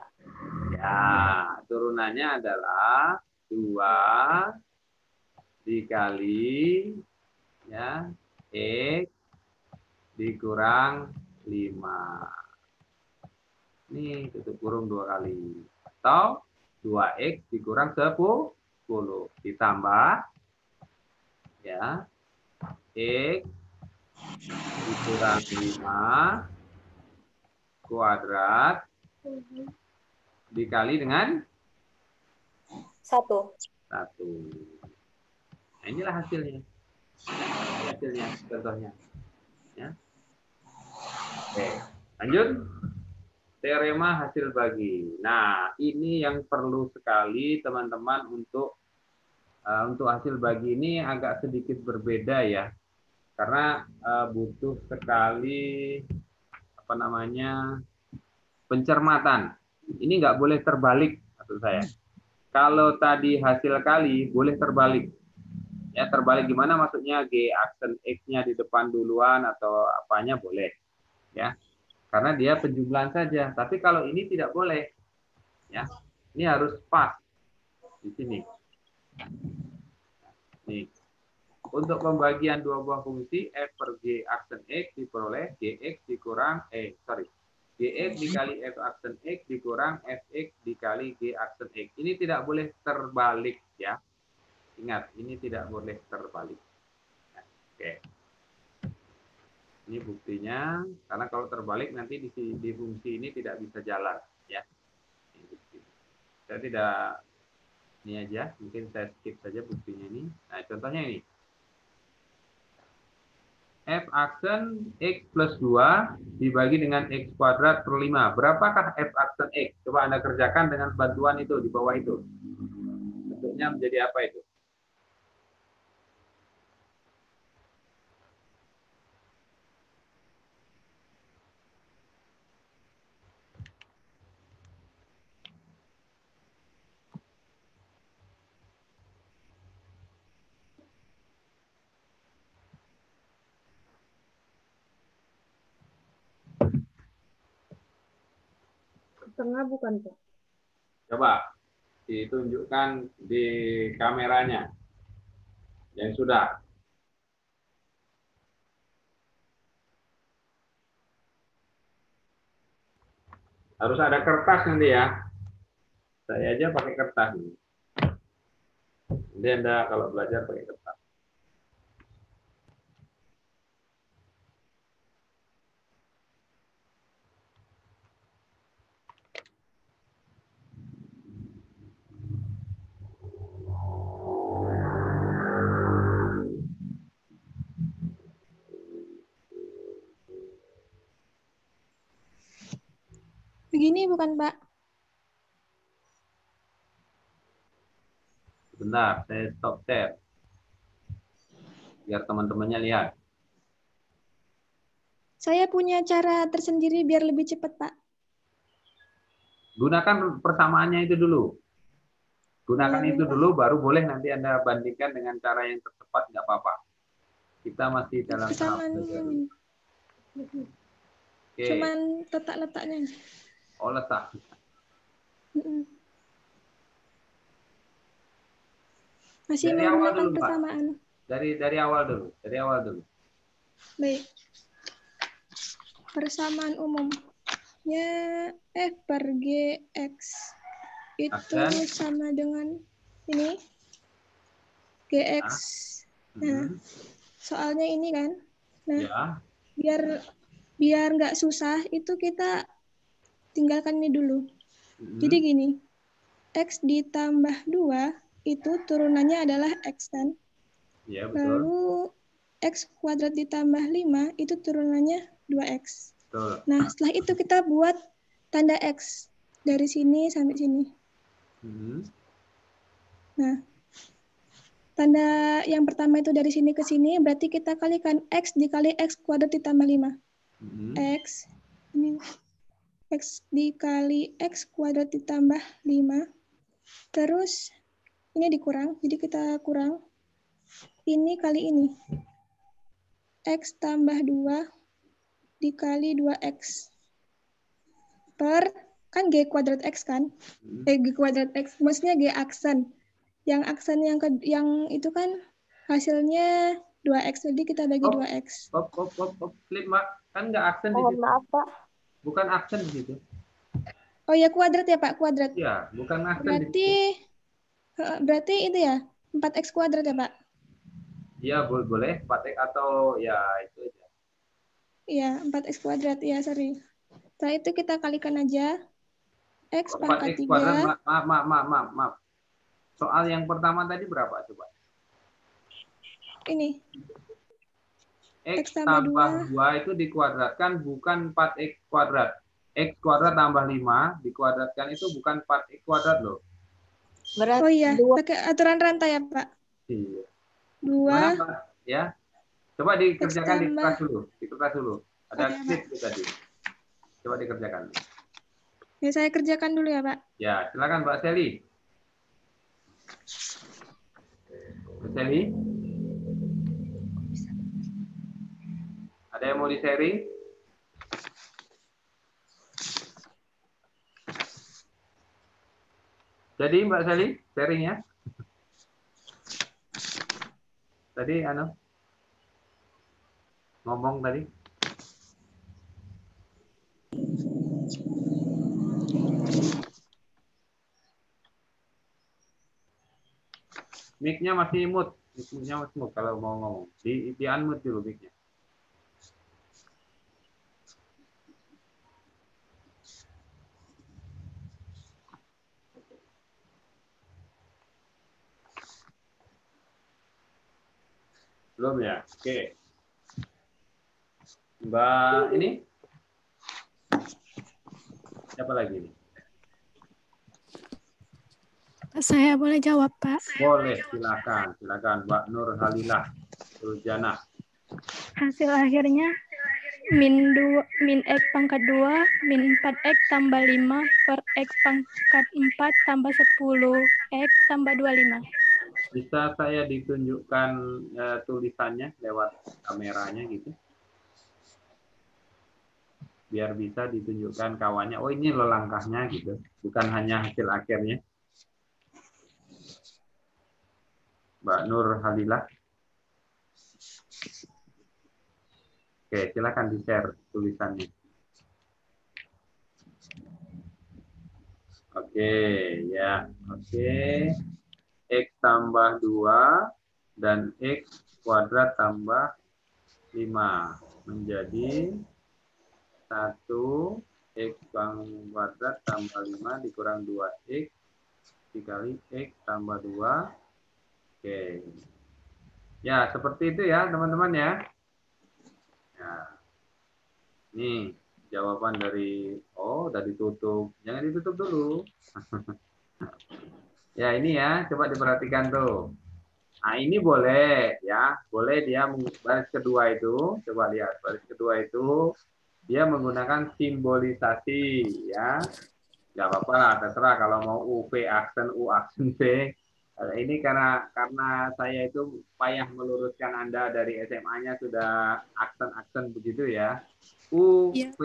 Ya, turunannya adalah 2 dikali ya x dikurang 5. Ini tutup kurung 2 kali. Atau 2X dikurang 10 ditambah ya X dikurang 5 kuadrat dikali dengan 1. 1. Nah, inilah hasilnya. Hasilnya, contohnya. Ya. Oke, lanjut. Teorema hasil bagi. Nah, ini yang perlu sekali teman-teman untuk hasil bagi ini agak sedikit berbeda ya. Karena butuh sekali pencermatan. Ini nggak boleh terbalik maksud saya. Kalau tadi hasil kali boleh terbalik. Ya, terbalik gimana maksudnya? G aksen X-nya di depan duluan atau apanya boleh. Ya. Karena dia penjumlahan saja. Tapi kalau ini tidak boleh. Ya. Ini harus pas di sini. Nih. Untuk pembagian dua buah fungsi f per g aksen X diperoleh gx dikurang gx dikali f aksen X dikurang fx dikali g aksen X. Ini tidak boleh terbalik ya. Ingat, ini tidak boleh terbalik. Nah, oke. Ini buktinya, karena kalau terbalik nanti di fungsi ini tidak bisa jalan ya. Ini bukti. Saya tidak ini aja, mungkin saya skip saja buktinya ini. Nah, contohnya ini. F aksen X plus 2 dibagi dengan X kuadrat per 5. Berapakah F aksen X? Coba Anda kerjakan dengan bantuan itu, di bawah itu. Bentuknya menjadi apa itu? Setengah bukan, Pak? Coba ditunjukkan di kameranya. Yang sudah. Harus ada kertas nanti ya. Saya aja pakai kertas. Nanti Anda kalau belajar pakai kertas. Begini bukan, Pak? Bentar, saya stop share. Biar teman-temannya lihat. Saya punya cara tersendiri biar lebih cepat, Pak. Gunakan persamaannya itu dulu. Gunakan itu dulu, baru boleh nanti Anda bandingkan dengan cara yang tercepat, nggak apa-apa. Kita masih dalam tahap belajar. Oke. Cuman letak-letaknya. Oh, letak. Masih Dari awal menggunakan dulu, Pak. persamaan. Dari awal dulu. Baik. Persamaan umum. Ya, F per GX itu sama dengan ini. GX. Nah, soalnya ini kan. Nah, biar nggak susah, itu kita tinggalkan ini dulu. Jadi gini, X ditambah 2 itu turunannya adalah X kan. Ya, betul. Lalu X kuadrat ditambah 5 itu turunannya 2X. Betul. Nah, setelah itu kita buat tanda X dari sini sampai sini. Nah, tanda yang pertama itu dari sini ke sini, berarti kita kalikan X dikali X kuadrat ditambah 5. X, ini X dikali X kuadrat ditambah 5. Terus, ini dikurang, jadi kita kurang. Ini kali ini. X tambah 2 dikali 2X. Per, kan G kuadrat X kan? G kuadrat X, maksudnya G aksen. Yang aksen yang itu kan hasilnya 2X, jadi kita bagi 2X. Flip, Mbak. Kan nggak aksen di situ. Maaf, Pak. Bukan aksen di situ. Oh ya, kuadrat ya Pak, kuadrat. Iya, bukan aksen. Berarti itu ya, 4x kuadrat ya Pak? Iya, boleh 4x atau ya itu aja. Iya, 4x kuadrat. Iya, sorry. Setelah itu kita kalikan aja. X pangkat 4x kuadrat, 3. maaf. Soal yang pertama tadi berapa coba? Ini. X tambah 2 itu dikuadratkan bukan 4x kuadrat. X kuadrat tambah 5 dikuadratkan itu bukan 4x kuadrat loh. Oh iya, pakai aturan rantai ya Pak? Iya. 2. Gimana, Pak? Ya. Coba dikerjakan di kertas dulu. Ada slide itu tadi. Coba dikerjakan. Ya, saya kerjakan dulu ya Pak. Ya, silakan Mbak Seli. Mbak Seli? Ada yang mau di-sharing? Jadi Mbak Seli, sharing ya. Tadi ngomong tadi. Mic-nya masih mute. Mic-nya masih mute kalau mau ngomong. Di unmute dulu mic-nya. Belum ya? Oke. Mbak ini? Siapa lagi ini? Saya boleh jawab, Pak? Boleh, silakan. Silakan Mbak Nur Halilah Rujana. Hasil akhirnya min X pangkat 2 min 4X tambah 5 per X pangkat 4 tambah 10 X tambah 25. Bisa saya ditunjukkan tulisannya lewat kameranya gitu? Biar bisa ditunjukkan kawannya. Oh, ini loh langkahnya gitu. Bukan hanya hasil akhirnya. Mbak Nur Halilah. Oke, silakan di-share tulisannya. Oke, ya. Oke. X tambah 2 dan X kuadrat tambah 5 menjadi 1 X kuadrat tambah 5 dikurang 2X dikali X tambah 2. Oke. Ya, seperti itu ya, teman-teman ya. Nah, ini jawaban dari, udah ditutup. Jangan ditutup dulu. Ya, ini ya, coba diperhatikan tuh. Nah, ini boleh ya, boleh dia baris kedua itu, coba lihat baris kedua itu dia menggunakan simbolisasi ya. Nggak apa-apa lah, terserah kalau mau UV aksen U aksen V. Ini karena saya itu payah meluruskan Anda dari SMA-nya sudah aksen-aksen begitu ya. U, V.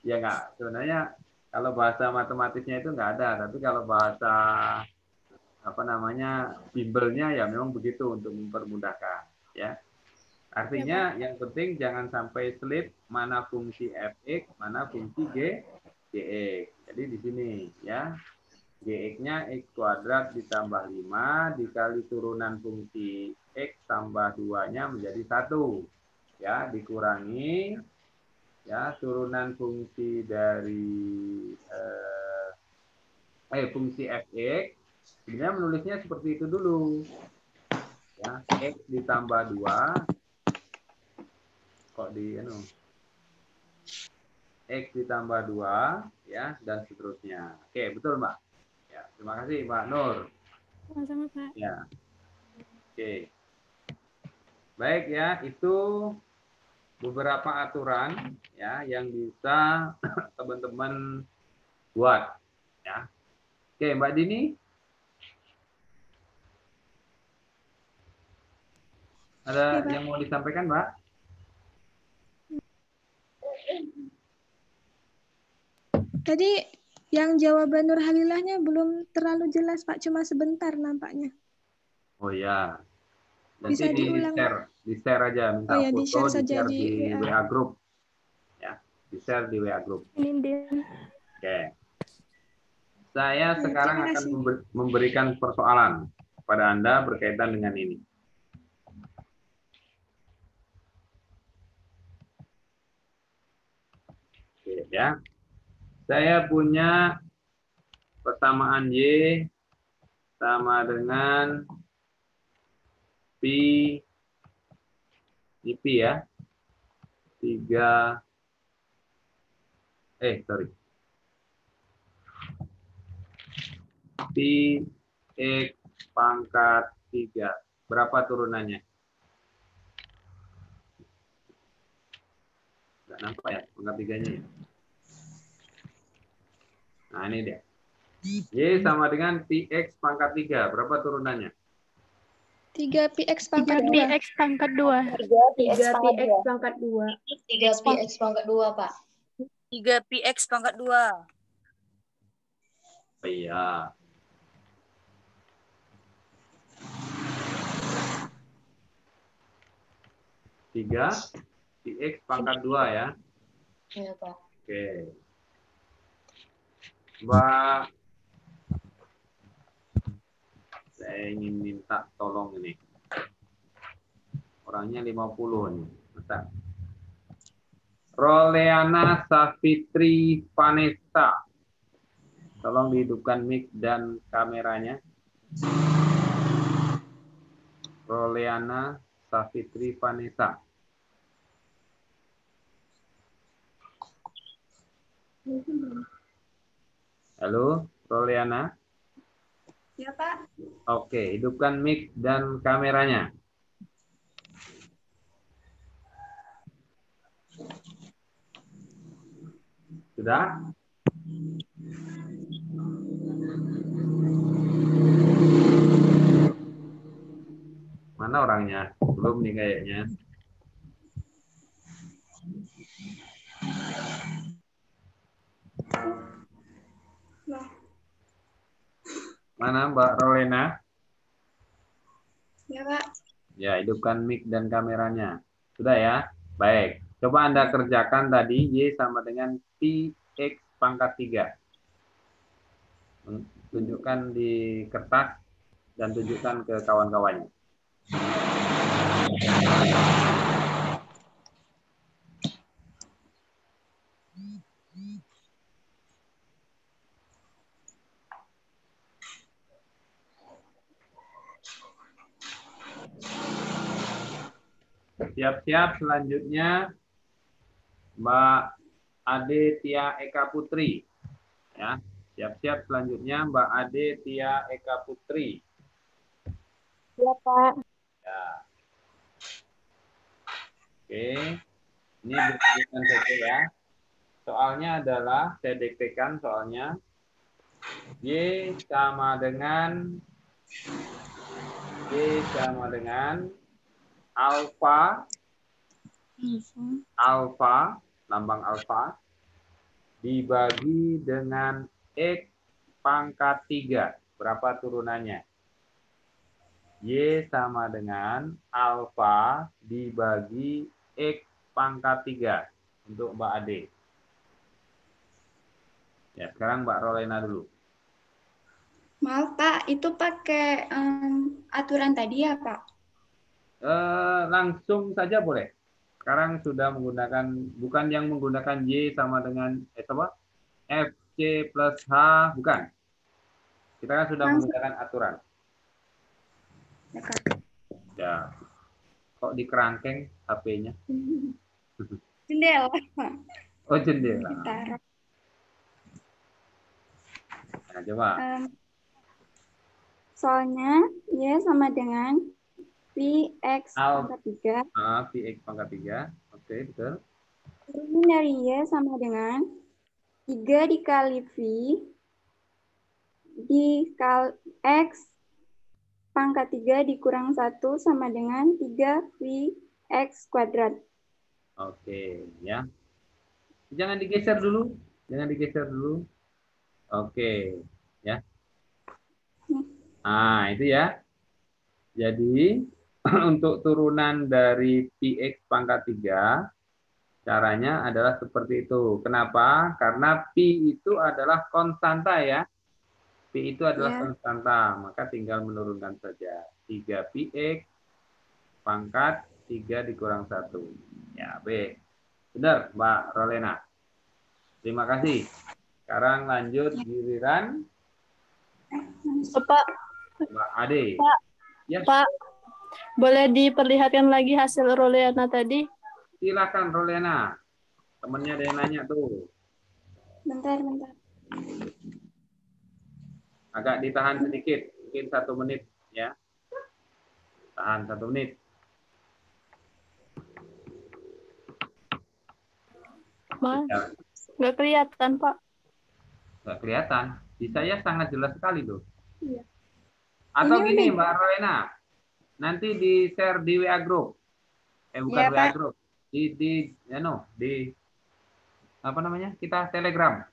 Ya nggak, sebenarnya kalau bahasa matematisnya itu nggak ada, tapi kalau bahasa simbelnya ya memang begitu untuk mempermudahkan ya. Artinya yang penting jangan sampai slip mana fungsi fx, mana fungsi gx. Jadi di sini ya. Gx-nya x kuadrat ditambah 5 dikali turunan fungsi x tambah 2-nya menjadi 1. Ya, dikurangi ya turunan fungsi dari fungsi fx. Sebenarnya menulisnya seperti itu dulu. Ya, x ditambah 2 kok x ditambah 2 ya dan seterusnya. Oke, betul, Mbak. Ya, terima kasih Mbak Nur. Sama-sama, Pak. Ya. Oke. Baik ya, itu beberapa aturan ya yang bisa teman-teman buat ya. Oke, Mbak Dini. Ada yang mau disampaikan, Mbak? Tadi yang jawaban Nur Halilahnya belum terlalu jelas, Pak. Cuma sebentar nampaknya. Oh ya. Nanti Bisa diulang. di-share aja. Minta ya, foto, di-share saja di WA group. Ya, di-share di WA group. Ini Oke. Saya sekarang akan memberikan persoalan kepada Anda berkaitan dengan ini. Oke, ya. Saya punya persamaan Y sama dengan Pi, ini Pi ya, 3, Pi X pangkat 3. Berapa turunannya? Nggak nampak ya, pangkat 3-nya ya? Nah, ini dia. Y sama dengan Pi X pangkat 3. Berapa turunannya? 3px pangkat 2. 3px pangkat 2. 3px pangkat 2. 3px pangkat 2, Pak. 3px pangkat 2. Oh, iya. Tiga Px pangkat 2 ya. Iya, Pak. Oke. Mbak, saya ingin minta tolong ini. Orangnya 50 nih. Bentar. Roleana Safitri Vanessa. Tolong dihidupkan mic dan kameranya. Roleana Safitri Vanessa. Halo, Roleana. Ya, Pak. Oke, hidupkan mic dan kameranya. Sudah? Mana orangnya? Belum nih kayaknya. Mana Mbak Rolena? Ya, Pak. Ya, hidupkan mic dan kameranya. Sudah ya? Baik. Coba Anda kerjakan tadi Y sama dengan Pi X pangkat 3. Tunjukkan di kertas dan tunjukkan ke kawan-kawannya. Siap-siap, selanjutnya Mbak Ade Tia Eka Putri. Ya, siap-siap selanjutnya Mbak Ade Tia Eka Putri. Iya, Pak. Ya. Oke, ini buktikan saja ya. Soalnya adalah, saya diktekan soalnya, Y sama dengan alfa, lambang alfa, dibagi dengan X pangkat 3. Berapa turunannya? Y sama dengan alfa dibagi X pangkat 3 untuk Mbak Ade. Ya, sekarang Mbak Rolena dulu. Maaf, Pak. Itu pakai aturan tadi ya, Pak? Langsung saja boleh. Sekarang sudah menggunakan, bukan yang menggunakan Y sama dengan FC plus H, bukan. Kita kan sudah menggunakan aturan. Ya. Kok dikerangkeng HP-nya? Jendela, Pak. Oh, jendela. Nah, coba. Soalnya Y sama dengan Pi X pangkat 3. Pi X pangkat 3. Oke, betul. Ini dari Y sama dengan 3 dikali V dikali X pangkat 3 dikurang 1 sama dengan 3V X kuadrat. Oke, ya. Jangan digeser dulu. Jangan digeser dulu. Oke, ya. Nah, itu ya. Jadi, untuk turunan dari Pi X pangkat 3, Caranya adalah seperti itu. Kenapa? Karena pi itu adalah konstanta ya. Pi itu adalah konstanta, maka tinggal menurunkan saja. 3px pangkat 3 dikurang 1. Ya, B. Benar, Mbak Rolena. Terima kasih. Sekarang lanjut giliran Pak. Mbak Ade. Pak. Ya. Pak. Boleh diperlihatkan lagi hasil Rolena tadi? Silakan Rolena. Temennya ada yang nanya tuh. Bentar. Agak ditahan sedikit, mungkin 1 menit ya. Tahan 1 menit. Mas, nggak kelihatan Pak. Nggak kelihatan. Di saya sangat jelas sekali loh. Iya. Atau gini Mbak Rolena, nanti di share di WA Group. Bukan Iya, WA Pak. Group. Di apa namanya? Kita Telegram.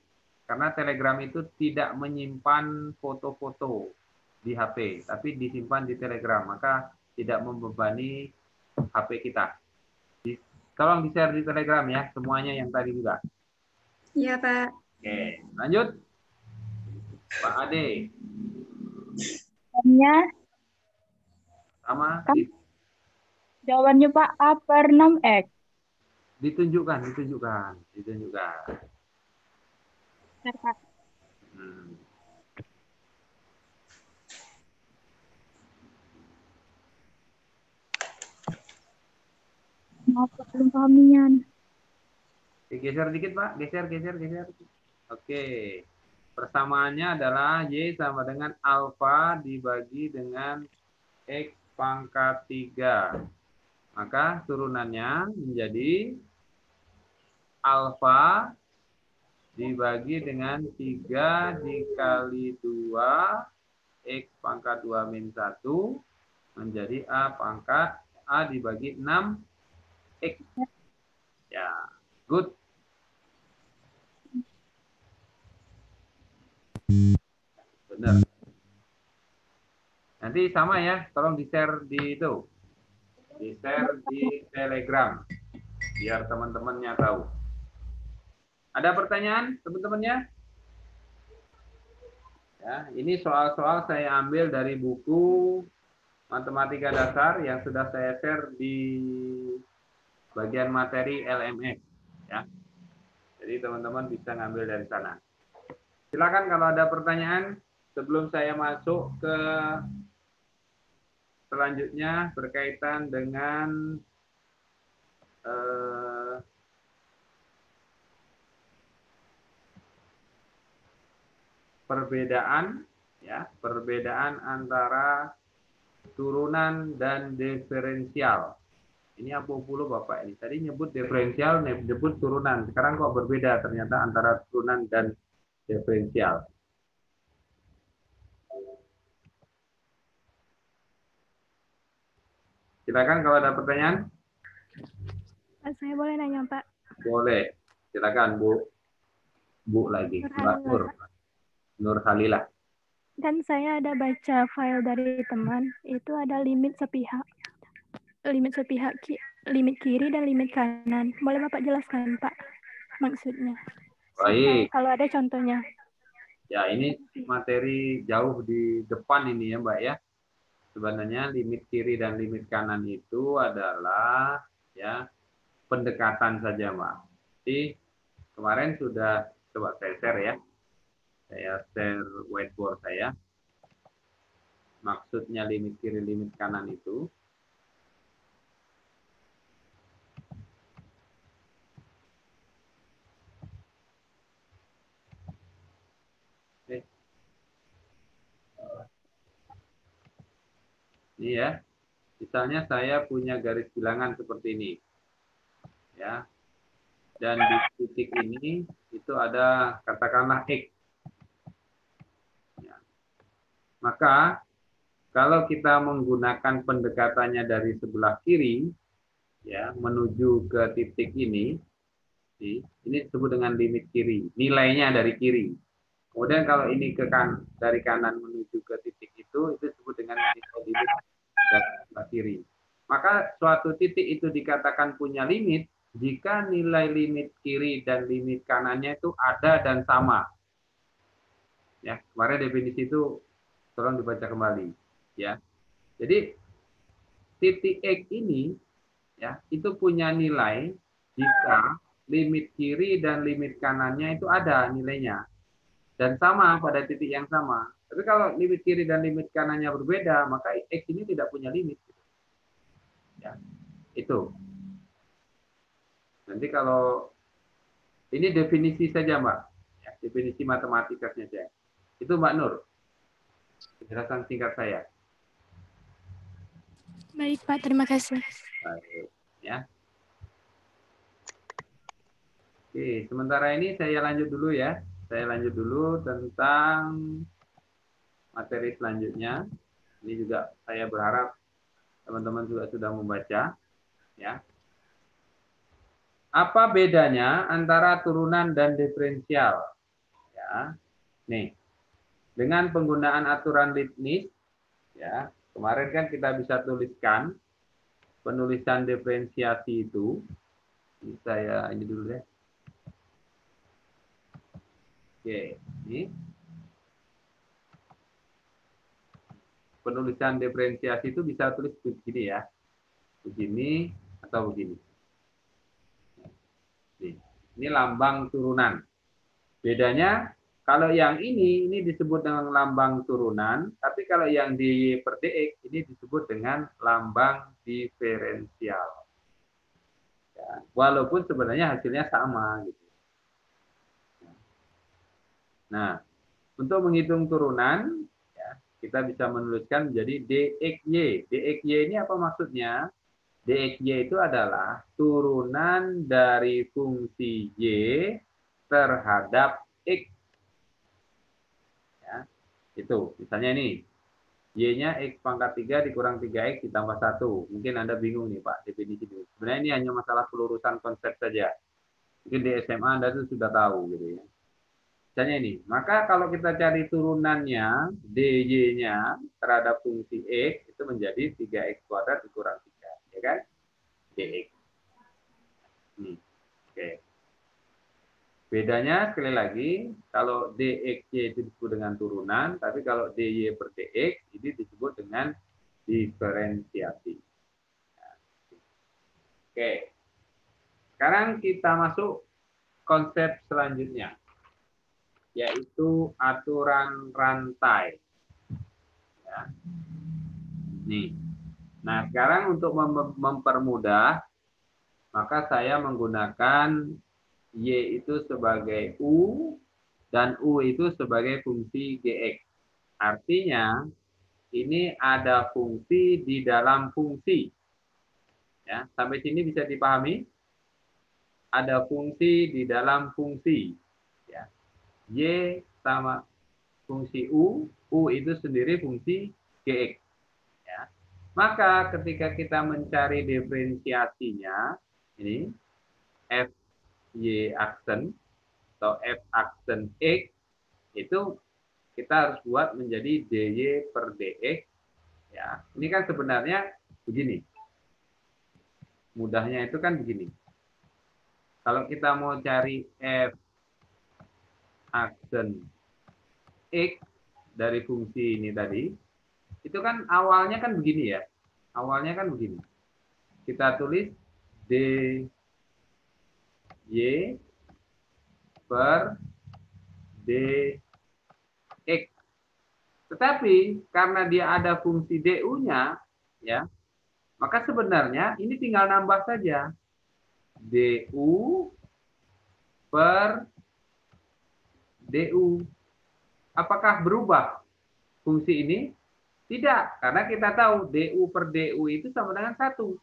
Karena Telegram itu tidak menyimpan foto-foto di HP, tapi disimpan di Telegram, maka tidak membebani HP kita. Tolong di-share di Telegram ya, semuanya yang tadi juga. Iya, Pak. Oke, lanjut. Pak Ade. Jawabannya Sama. Jawabannya Pak A per 6X. Ditunjukkan. Pak. Maaf, belum paham nian. Geser dikit Pak, geser. Oke. Persamaannya adalah Y sama dengan alfa dibagi dengan X pangkat 3. Maka turunannya menjadi alfa dibagi dengan 3 dikali 2 X pangkat 2 min 1 menjadi A pangkat A dibagi 6 X. Ya, good. Benar. Nanti sama ya, tolong di-share di itu. Di-share di Telegram. Biar teman-temannya tahu. Ada pertanyaan teman-temannya? Ya, ini soal-soal saya ambil dari buku Matematika Dasar yang sudah saya share di bagian materi LMS. Ya. Jadi teman-teman bisa ngambil dari sana. Silakan kalau ada pertanyaan sebelum saya masuk ke selanjutnya berkaitan dengan perbedaan antara turunan dan diferensial. Ini apa pula Bapak ini? Tadi nyebut diferensial, nyebut turunan. Sekarang kok berbeda ternyata antara turunan dan diferensial. Silakan kalau ada pertanyaan. Saya boleh nanya, Pak? Boleh. Silakan, Bu. Bu lagi. Mbak Nur Halilah. Dan saya ada baca file dari teman, itu ada limit sepihak. Limit kiri dan limit kanan. Boleh Bapak jelaskan, Pak, maksudnya? Baik. Kalau ada contohnya. Ya, ini materi jauh di depan ini ya, Mbak ya. Sebenarnya limit kiri dan limit kanan itu adalah ya pendekatan saja, Mbak. Jadi kemarin sudah coba saya share ya. Saya share whiteboard saya. Maksudnya limit kiri, limit kanan itu ini ya, misalnya saya punya garis bilangan seperti ini, ya, dan di titik ini itu ada katakanlah X. Ya. Maka kalau kita menggunakan pendekatannya dari sebelah kiri, ya, menuju ke titik ini disebut dengan limit kiri, nilainya dari kiri. Kemudian kalau ini dari kanan menuju ke titik itu disebut dengan limit dari sebelah kiri. Maka suatu titik itu dikatakan punya limit jika nilai limit kiri dan limit kanannya itu ada dan sama. Ya, kemarin definisi itu tolong dibaca kembali, ya. Jadi titik X ini ya, itu punya nilai jika limit kiri dan limit kanannya itu ada nilainya dan sama pada titik yang sama. Tapi kalau limit kiri dan limit kanannya berbeda, maka X ini tidak punya limit. Ya, itu. Nanti kalau ini definisi saja, Mbak. Ya, definisi matematika saja. Itu Mbak Nur. Penjelasan singkat saya. Baik, Pak. Terima kasih. Baik, ya. Oke, sementara ini saya lanjut dulu ya. Saya lanjut dulu tentang materi selanjutnya. Ini juga saya berharap teman-teman juga sudah membaca, ya. Apa bedanya antara turunan dan diferensial? Ya, nih, dengan penggunaan aturan Leibniz, ya, kemarin kan kita bisa tuliskan penulisan diferensiasi itu. Ini saya ini dulu deh. Oke, ini penulisan diferensiasi itu bisa tulis begini ya, begini atau begini. Ini lambang turunan. Bedanya kalau yang ini disebut dengan lambang turunan, tapi kalau yang di per dx ini disebut dengan lambang diferensial. Ya, walaupun sebenarnya hasilnya sama gitu. Nah, untuk menghitung turunan, ya, kita bisa menuliskan menjadi dxy. Dxy ini apa maksudnya? dxy itu adalah turunan dari fungsi y terhadap x. Ya, itu. Misalnya ini, y-nya x pangkat 3 dikurang 3x ditambah 1. Mungkin Anda bingung nih Pak, definisi itu. Sebenarnya ini hanya masalah pelurusan konsep saja. Mungkin di SMA Anda itu sudah tahu gitu ya. Misalnya ini, maka kalau kita cari turunannya, dy-nya terhadap fungsi x itu menjadi 3x kuadrat dikurang 3. Ya kan? dx. Nih. Oke. Bedanya sekali lagi, kalau dxy itu disebut dengan turunan, tapi kalau dy per dx ini disebut dengan diferensiasi. Oke. Sekarang kita masuk konsep selanjutnya, yaitu aturan rantai. Ya. Nih. Nah, sekarang untuk mempermudah, maka saya menggunakan Y itu sebagai U, dan U itu sebagai fungsi GX. Artinya, ini ada fungsi di dalam fungsi. Ya, sampai sini bisa dipahami? Ada fungsi di dalam fungsi. Ya. Y sama fungsi U itu sendiri fungsi GX. Ya. Maka ketika kita mencari diferensiasinya, ini Fy aksen atau F aksen X, itu kita harus buat menjadi dy per dx. Ya, ini kan sebenarnya begini. Mudahnya itu kan begini. Kalau kita mau cari F aksen X dari fungsi ini tadi, itu kan awalnya kan begini ya. Awalnya kan begini. Kita tulis dy per dx. Tetapi karena dia ada fungsi du-nya, ya, maka sebenarnya ini tinggal nambah saja. du per du. Apakah berubah fungsi ini? Tidak, karena kita tahu du per du itu sama dengan 1.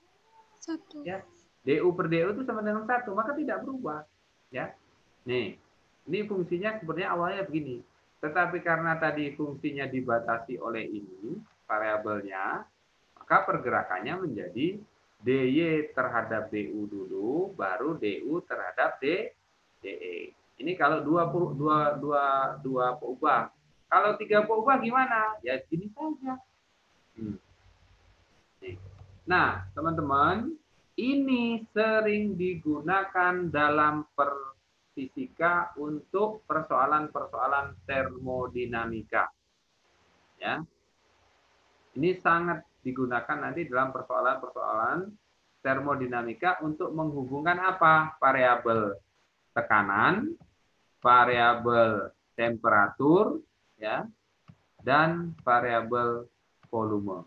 Ya. du per du itu sama dengan 1, maka tidak berubah. Ya. Nih, ini fungsinya sebenarnya awalnya begini. Tetapi karena tadi fungsinya dibatasi oleh ini, variabelnya, maka pergerakannya menjadi dy terhadap du dulu, baru du terhadap dx. Ini kalau dua berubah. Kalau 3 berubah gimana? Ya gini saja. Nah, teman-teman, ini sering digunakan dalam fisika untuk persoalan-persoalan termodinamika. Ya. Ini sangat digunakan nanti dalam persoalan-persoalan termodinamika untuk menghubungkan apa? Variabel tekanan, variabel temperatur, ya, dan variabel volume.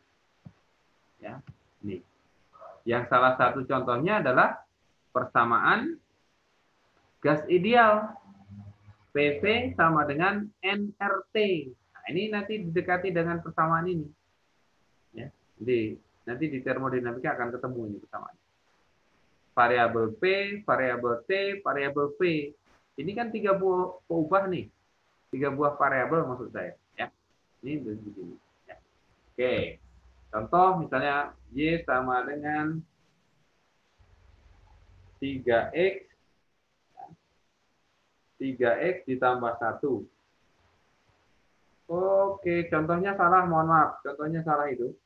Ya, ini. Yang salah satu contohnya adalah persamaan gas ideal. PV sama dengan nRT. Nah, ini nanti didekati dengan persamaan ini. Ya, jadi nanti di termodinamika akan ketemu ini persamaan. Variabel P, variabel T, variabel V. Ini kan 3 buah peubah nih. 3 buah variabel maksud saya. Ya, ini begini. Ya. Oke. Contoh misalnya Y sama dengan 3X ditambah 1. Oke, contohnya salah, mohon maaf. Contohnya salah itu.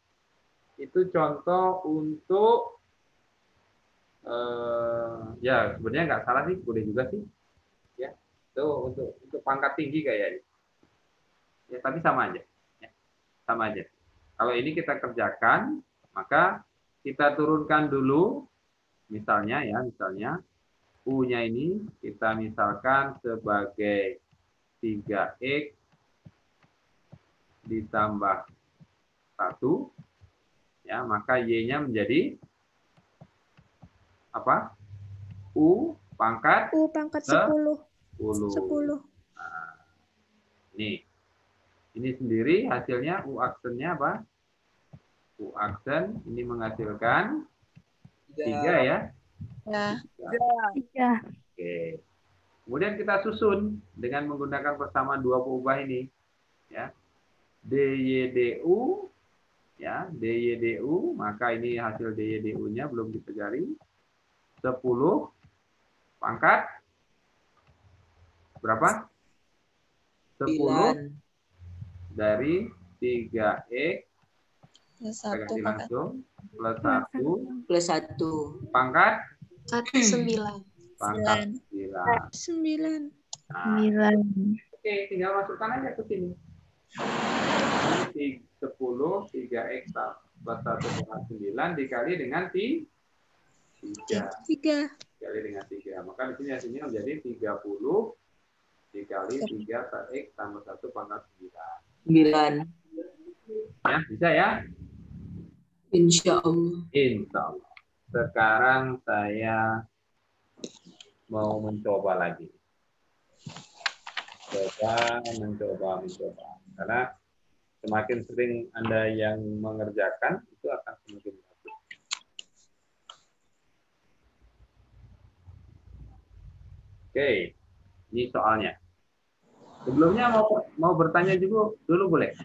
Itu contoh untuk, ya sebenarnya nggak salah sih, boleh juga sih. Ya, itu untuk pangkat tinggi kayaknya. Ya, tapi sama aja. Ya, sama aja. Kalau ini kita kerjakan, maka kita turunkan dulu, misalnya U-nya ini kita misalkan sebagai 3X ditambah 1, ya, maka Y-nya menjadi apa? U pangkat 10. 10. Nah, ini sendiri hasilnya U aksennya apa? U aksen ini menghasilkan 3 ya? Ya. 3. Oke. Kemudian kita susun dengan menggunakan persamaan 2 peubah ini. Ya. DY/DU, ya, DY/DU, maka ini hasil DY/DU-nya belum dipelajari. 10 pangkat berapa? 10 dari 3X plus 1 plus 1 pangkat 9. pangkat 9. Nah, oke, tinggal masukkan aja ke sini. Ini 10 3X plus 1 pangkat 9 dikali dengan 3. Dikali dengan 3. Maka di sini hasilnya menjadi 30 dikali 3X tambah 1 pangkat 9. Ya, bisa ya? Insya Allah. Insya Allah. Sekarang saya mau mencoba lagi. Mencoba. Karena semakin sering Anda yang mengerjakan, itu akan semakin bagus. Oke, ini soalnya. Sebelumnya mau bertanya juga dulu boleh?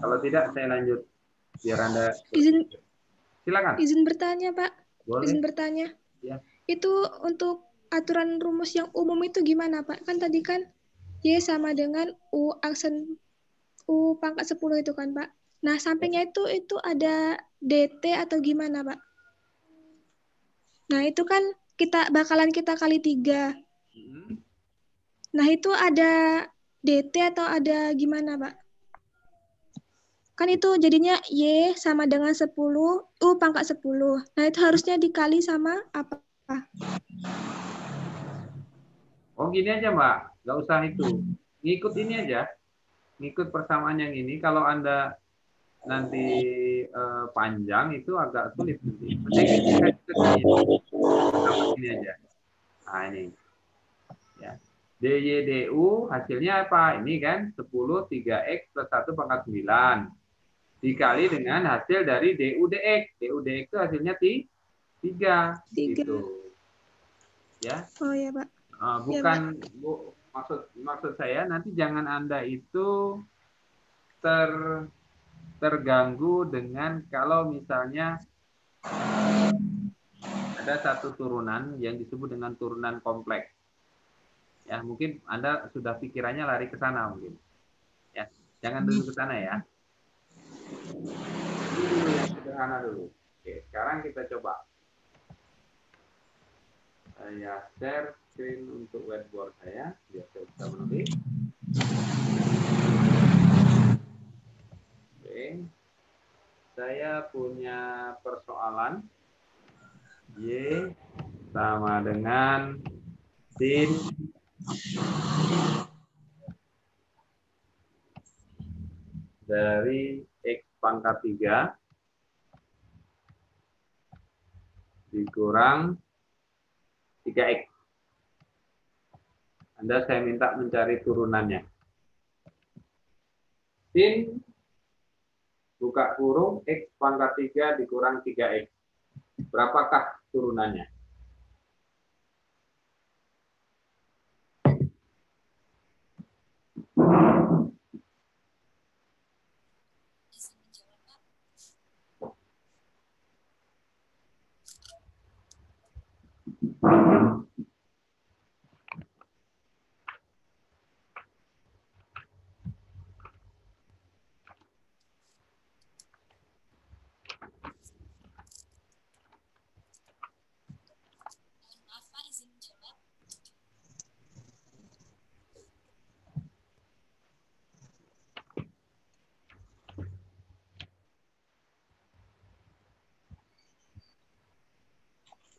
Kalau tidak, saya lanjut. Biar Anda... Silakan. Izin bertanya, Pak. Boleh. Izin bertanya. Ya. Itu untuk aturan rumus yang umum itu gimana, Pak? Kan tadi kan Y sama dengan U aksen U pangkat 10 itu kan, Pak. Nah, sampingnya itu ada DT atau gimana, Pak? Nah, itu kan bakalan kita kali 3. Nah, itu ada DT atau ada gimana, Pak? Kan itu jadinya Y sama dengan 10, U pangkat 10. Nah, itu harusnya dikali sama apa? Oh, gini aja, Mbak. Nggak usah itu. Ngikut ini aja. Ngikut persamaan yang ini. Kalau Anda nanti panjang, itu agak sulit. Penting ini aja. Nah, ini. Ya. DY/DU hasilnya apa? Ini kan 10 3X plus 1 pangkat 9. Dikali dengan hasil dari DU/DX. DU/DX itu hasilnya 3. Gitu. Ya. Oh ya, Pak. Bukan ya, maksud saya nanti jangan Anda itu terganggu dengan kalau misalnya ada satu turunan yang disebut dengan turunan kompleks. Ya, mungkin Anda sudah pikirannya lari ke sana mungkin. Ya, jangan dulu ke sana ya. Ini dulu yang sederhana dulu. Oke, sekarang kita coba. Saya share screen untuk whiteboard saya, biar saya bisa menulis. Oke. Saya punya persoalan Y sama dengan sin dari X pangkat 3 dikurang 3X. Anda saya minta mencari turunannya. Sin buka kurung X pangkat 3 dikurang 3X. Berapakah turunannya?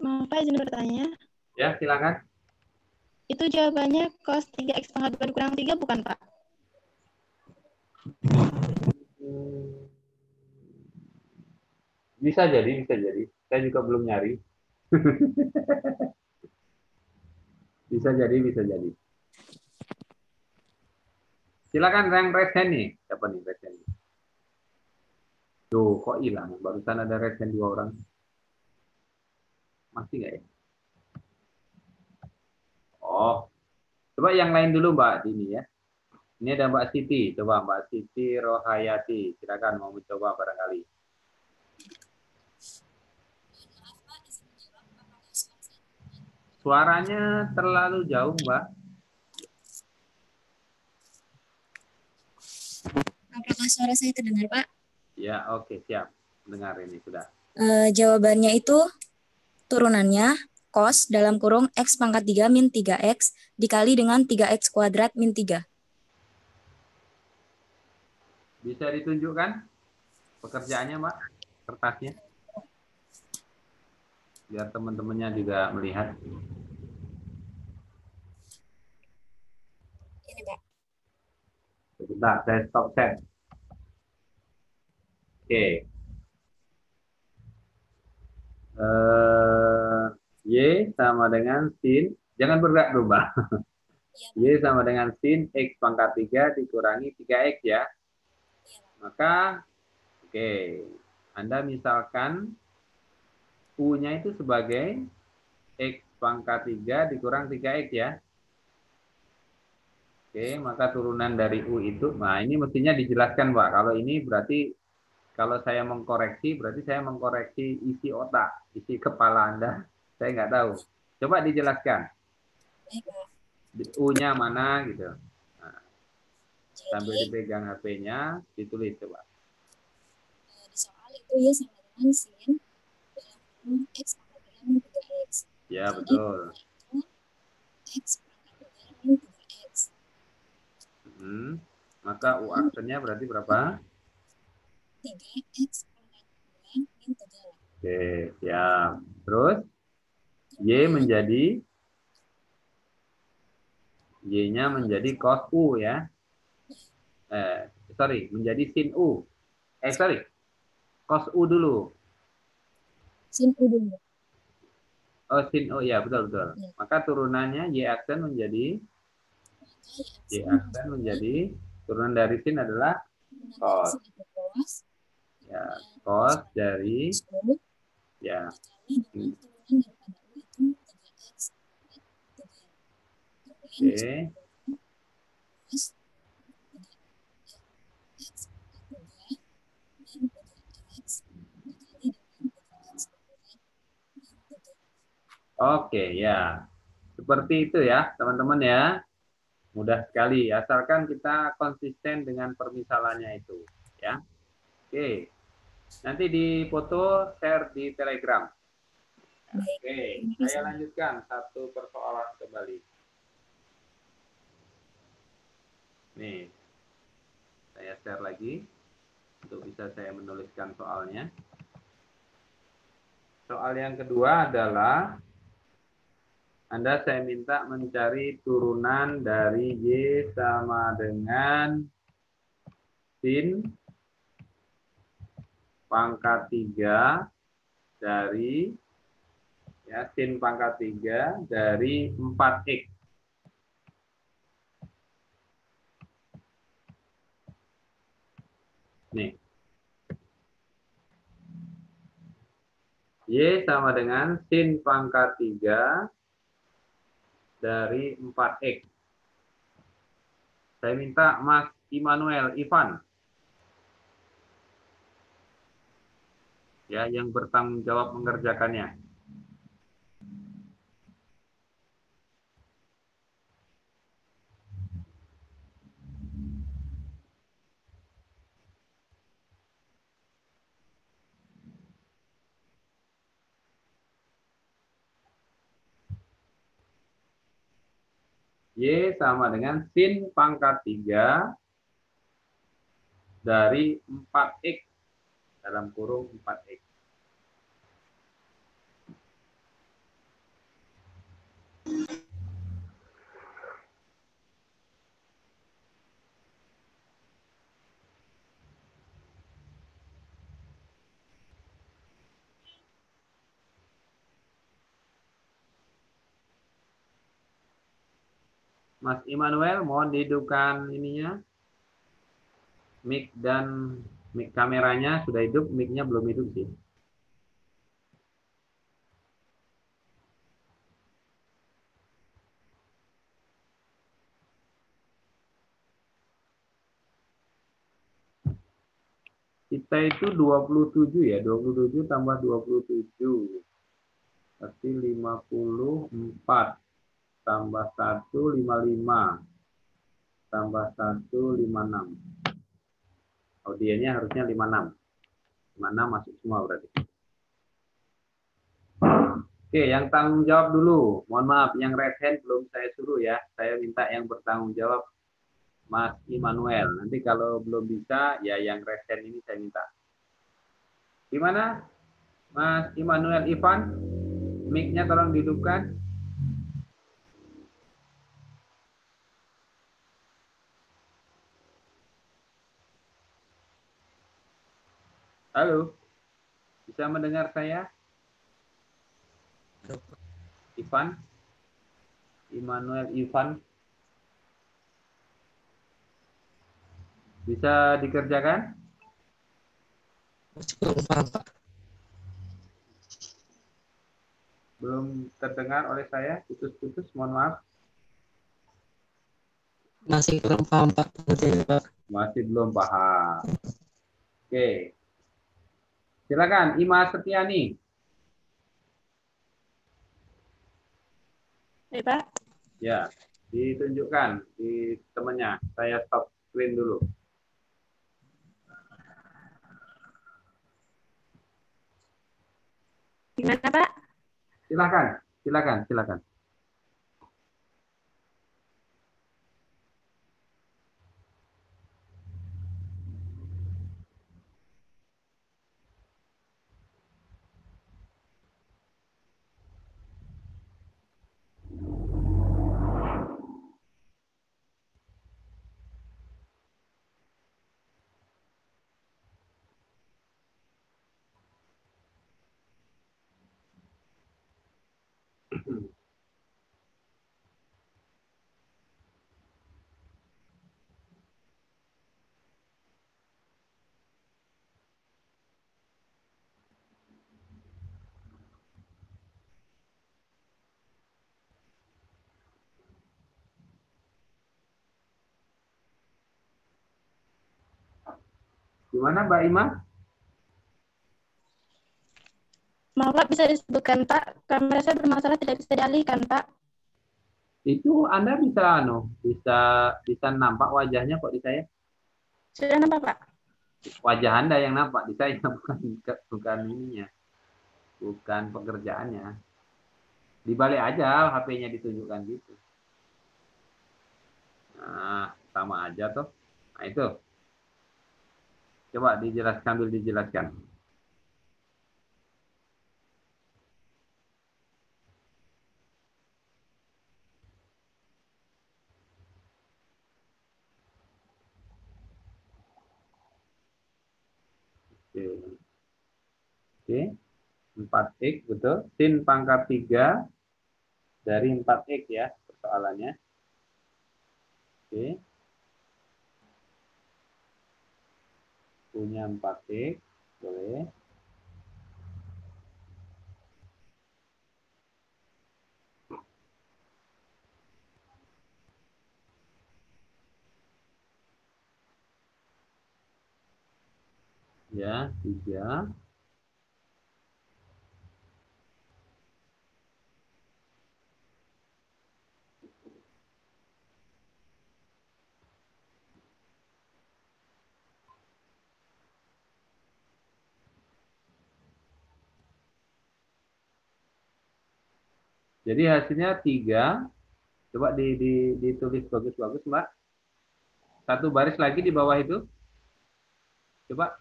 Maaf Pak, izin bertanya. Ya, silakan. Itu jawabannya cos 3X pangkat 2 dikurang 3 bukan Pak? Bisa jadi, bisa jadi. Saya juga belum nyari. Bisa jadi, bisa jadi. Silakan yang raise hand nih. Siapa nih raise hand? Tuh, kok hilang? Barusan ada raise hand 2 orang. Masih nggak ya? Oh, coba yang lain dulu Mbak Dini ya. Ini ada Mbak Siti. Coba Mbak Siti Rohayati. Silakan mau mencoba barangkali. Suaranya terlalu jauh, Mbak. Apakah suara saya terdengar, Pak? Ya, oke, siap. Dengar ini sudah. Jawabannya itu turunannya cos dalam kurung X pangkat 3 min 3X dikali dengan 3X kuadrat min 3. Bisa ditunjukkan pekerjaannya, Mbak? Kertasnya? Biar teman-temannya juga melihat. Ini, Pak. Sebentar, saya stop share. Oke. Y sama dengan sin. Jangan bergerak dulu, Mbak. Y sama dengan sin X pangkat 3 dikurangi 3X ya. Maka, oke. Anda misalkan U-nya itu sebagai X pangkat 3 dikurang 3X ya. Oke, maka turunan dari U itu, nah ini mestinya dijelaskan Pak. Kalau ini berarti, kalau saya mengkoreksi, berarti saya mengkoreksi isi otak, isi kepala Anda. Saya nggak tahu. Coba dijelaskan. U-nya mana gitu. Nah, sambil dipegang HP-nya, ditulis coba. Di soal itu ya sama dengan sin dalam X pangkat 3 min 3X. Ya, betul. X pangkat 3 min 3X. Maka U aksennya berarti berapa? 3X pangkat 2 min 3. Oke, siap. Terus Y menjadi, Y-nya menjadi cos U ya. Menjadi sin U. Cos U dulu. Sin U dulu. Oh, sin U ya, betul-betul. Ya. Maka turunannya Y aksen menjadi, Y aksen menjadi, turunan dari sin adalah cos. Ya, cos dari, ya. Oke. Oke, ya. Seperti itu ya, teman-teman ya. Mudah sekali, asalkan kita konsisten dengan permisalannya itu, ya. Oke. Nanti di foto share di Telegram. Baik. Oke, saya lanjutkan satu persoalan kembali. Nih, saya share lagi untuk bisa saya menuliskan soalnya. Soal yang kedua adalah Anda saya minta mencari turunan dari Y sama dengan sin pangkat 3 dari sin pangkat 3 dari 4X. Nih. Y sama dengan sin pangkat 3 dari 4X. Saya minta Mas Immanuel Ivan ya yang bertanggung jawab mengerjakannya. Y sama dengan sin pangkat 3 dari 4X dalam kurung 4X. Mas Immanuel, mohon dihidupkan ininya. Mic dan mic kameranya sudah hidup, mic-nya belum hidup sih. Kita itu 27 ya, 27 tambah 27. Pasti 54. Tambah 1, 55. Tambah 1, 56. Audiennya harusnya 56. 56 masuk semua berarti. Oke, yang tanggung jawab dulu. Mohon maaf, yang red hand belum saya suruh ya. Saya minta yang bertanggung jawab Mas Immanuel. Nanti kalau belum bisa, ya yang red hand ini saya minta. Gimana? Mas Immanuel Ivan? Mic-nya tolong dihidupkan. Halo? Bisa mendengar saya? Ivan? Immanuel Ivan? Bisa dikerjakan? Belum terdengar oleh saya, putus-putus, mohon maaf. Masih kurang paham, Pak. Masih belum paham. Oke. Silakan, Ima Setiani. Ya, Pak. Ya, ditunjukkan di temannya. Saya stop screen dulu. Gimana, Pak? Silakan, silakan, silakan. Gimana Mbak Ima? Maaf Pak, bisa disebutkan Pak, kamera saya bermasalah tidak bisa dialihkan Pak. Itu Anda bisa nampak wajahnya kok di saya? Sudah nampak Pak? Wajah Anda yang nampak di saya, bukan ininya. bukan pekerjaannya. Dibalik aja HP-nya ditunjukkan gitu. Nah, sama aja tuh. Nah, itu. Coba dijelaskan, sambil dijelaskan. Oke. Oke. 4X, betul. Sin pangkat 3 dari 4X ya persoalannya. Oke. Punya 4X, boleh. Ya, 3. Jadi hasilnya 3. Coba ditulis bagus-bagus, Mbak. Satu baris lagi di bawah itu. Coba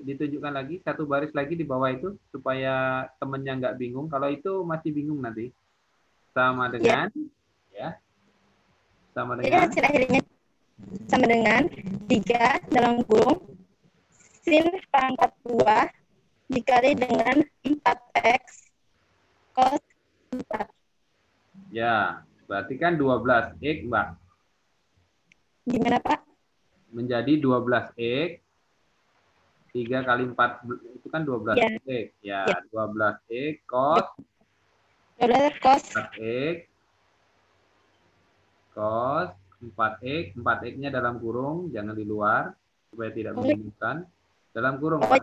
ditunjukkan lagi. Satu baris lagi di bawah itu. Supaya temennya nggak bingung. Kalau itu masih bingung nanti. Sama dengan. Ya. Sama Jadi dengan. hasil akhirnya sama dengan 3 dalam kurung sin pangkat 2 dikali dengan 4X cos 4. Ya, berarti kan 12X, Mbak. Gimana, Pak? Menjadi 12X. 3 kali 4 itu kan 12X. Ya, 12X cos 12 cos 4X cos 4X. 4X-nya dalam kurung, jangan di luar supaya tidak membingungkan. Dalam kurung, Pak.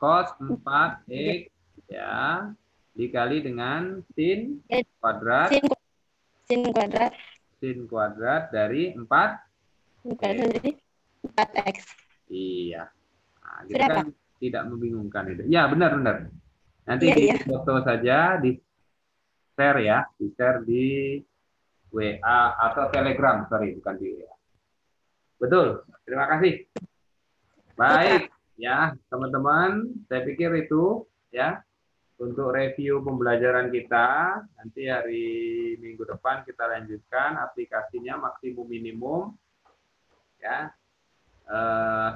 Cos 4X ya dikali dengan sin kuadrat sin kuadrat dari 4X. Iya. Nah, gitu kan tidak membingungkan itu. Ya, benar. Nanti di foto saja, di share ya, di share di WA atau Telegram, sorry, bukan di WA. Betul. Terima kasih. Baik, ya, teman-teman, saya pikir itu ya untuk review pembelajaran kita. Nanti hari minggu depan kita lanjutkan aplikasinya maksimum minimum ya.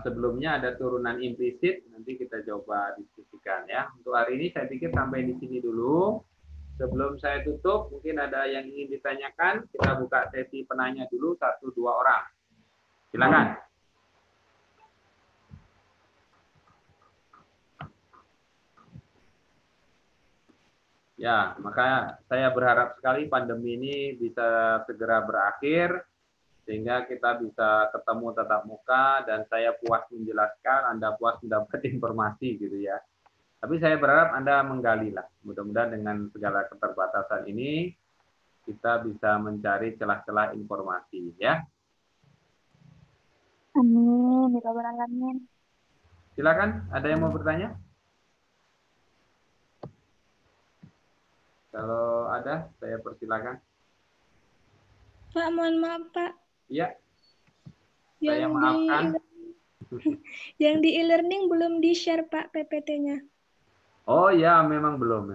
Sebelumnya ada turunan implisit, nanti kita coba diskusikan ya. Untuk hari ini saya pikir sampai di sini dulu. Sebelum saya tutup, mungkin ada yang ingin ditanyakan, kita buka sesi penanya dulu 1-2 orang. Silakan. Ya, maka saya berharap sekali pandemi ini bisa segera berakhir, sehingga kita bisa ketemu tatap muka, dan saya puas menjelaskan, Anda puas mendapat informasi gitu ya. Tapi saya berharap Anda menggali lah. Mudah-mudahan dengan segala keterbatasan ini, kita bisa mencari celah-celah informasi ya. Amin, ya Rabbal Alamin. Silakan, ada yang mau bertanya? Kalau ada, saya persilakan. Pak, mohon maaf, Pak. Iya. Saya maafkan. Yang di e-learning belum di-share, Pak, PPT-nya. Oh ya, memang belum.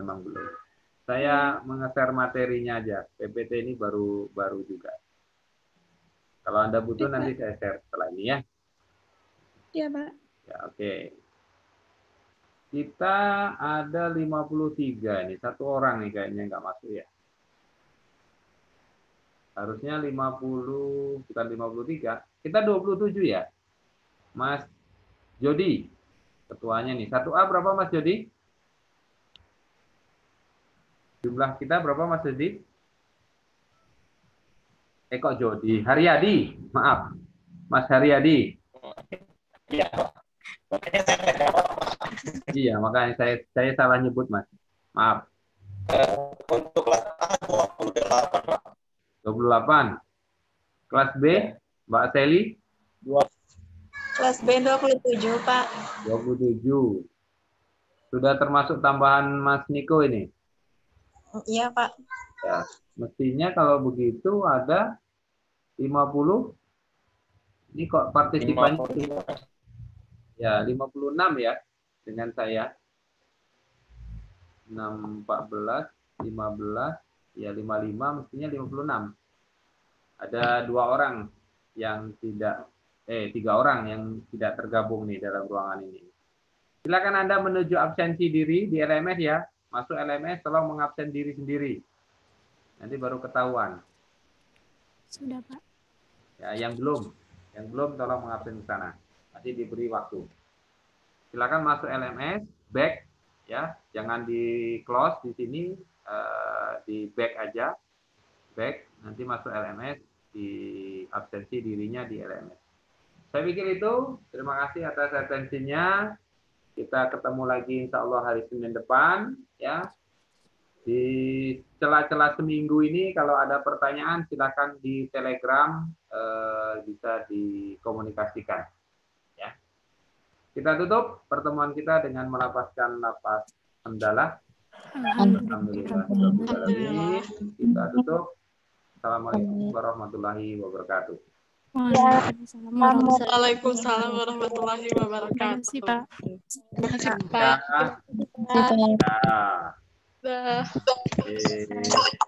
Saya nge-share materinya aja. PPT ini baru juga. Kalau Anda butuh nanti saya share setelah ini ya. Iya, Pak. Ya, oke. Kita ada 53 nih. Satu orang nih kayaknya nggak masuk ya. Harusnya 50, bukan 53. Kita 27 ya. Mas Jody. Ketuanya nih. 1A berapa Mas Jody? Jumlah kita berapa Mas Jody? Kok Jody? Haryadi. Maaf. Mas Haryadi. Iya, makanya saya salah nyebut, Mas. Maaf. Untuk kelas A 28, Pak. 28. Kelas B, Mbak Seli? Kelas B 27, Pak. 27. Sudah termasuk tambahan Mas Niko ini? Iya, Pak. Ya, mestinya kalau begitu ada 50. Ini kok partisipannya? 55. Ya, 56 ya dengan saya. 6, 14, 15, ya 55, mestinya 56. Ada 2 orang yang tidak, 3 orang yang tidak tergabung nih dalam ruangan ini. Silakan Anda menuju absensi diri di LMS ya. Masuk LMS, tolong mengabsen diri sendiri. Nanti baru ketahuan. Sudah, Pak. Ya, yang belum tolong mengabsen ke sana. Nanti diberi waktu. Silakan masuk LMS, back ya, jangan di close di sini, di back aja, back, nanti masuk LMS, di absensi dirinya di LMS. Saya pikir itu. Terima kasih atas atensinya. Kita ketemu lagi insya Allah hari Senin depan ya. Di celah-celah seminggu ini kalau ada pertanyaan silakan di Telegram, bisa dikomunikasikan ya. Kita tutup pertemuan kita dengan melafazkan lafaz hamdalah. Alhamdulillah. Kita tutup. Assalamualaikum warahmatullahi wabarakatuh. Waalaikumsalam warahmatullahi wabarakatuh. Terima kasih, Pak. Terima kasih, Pak. Ya. Dah. Oke.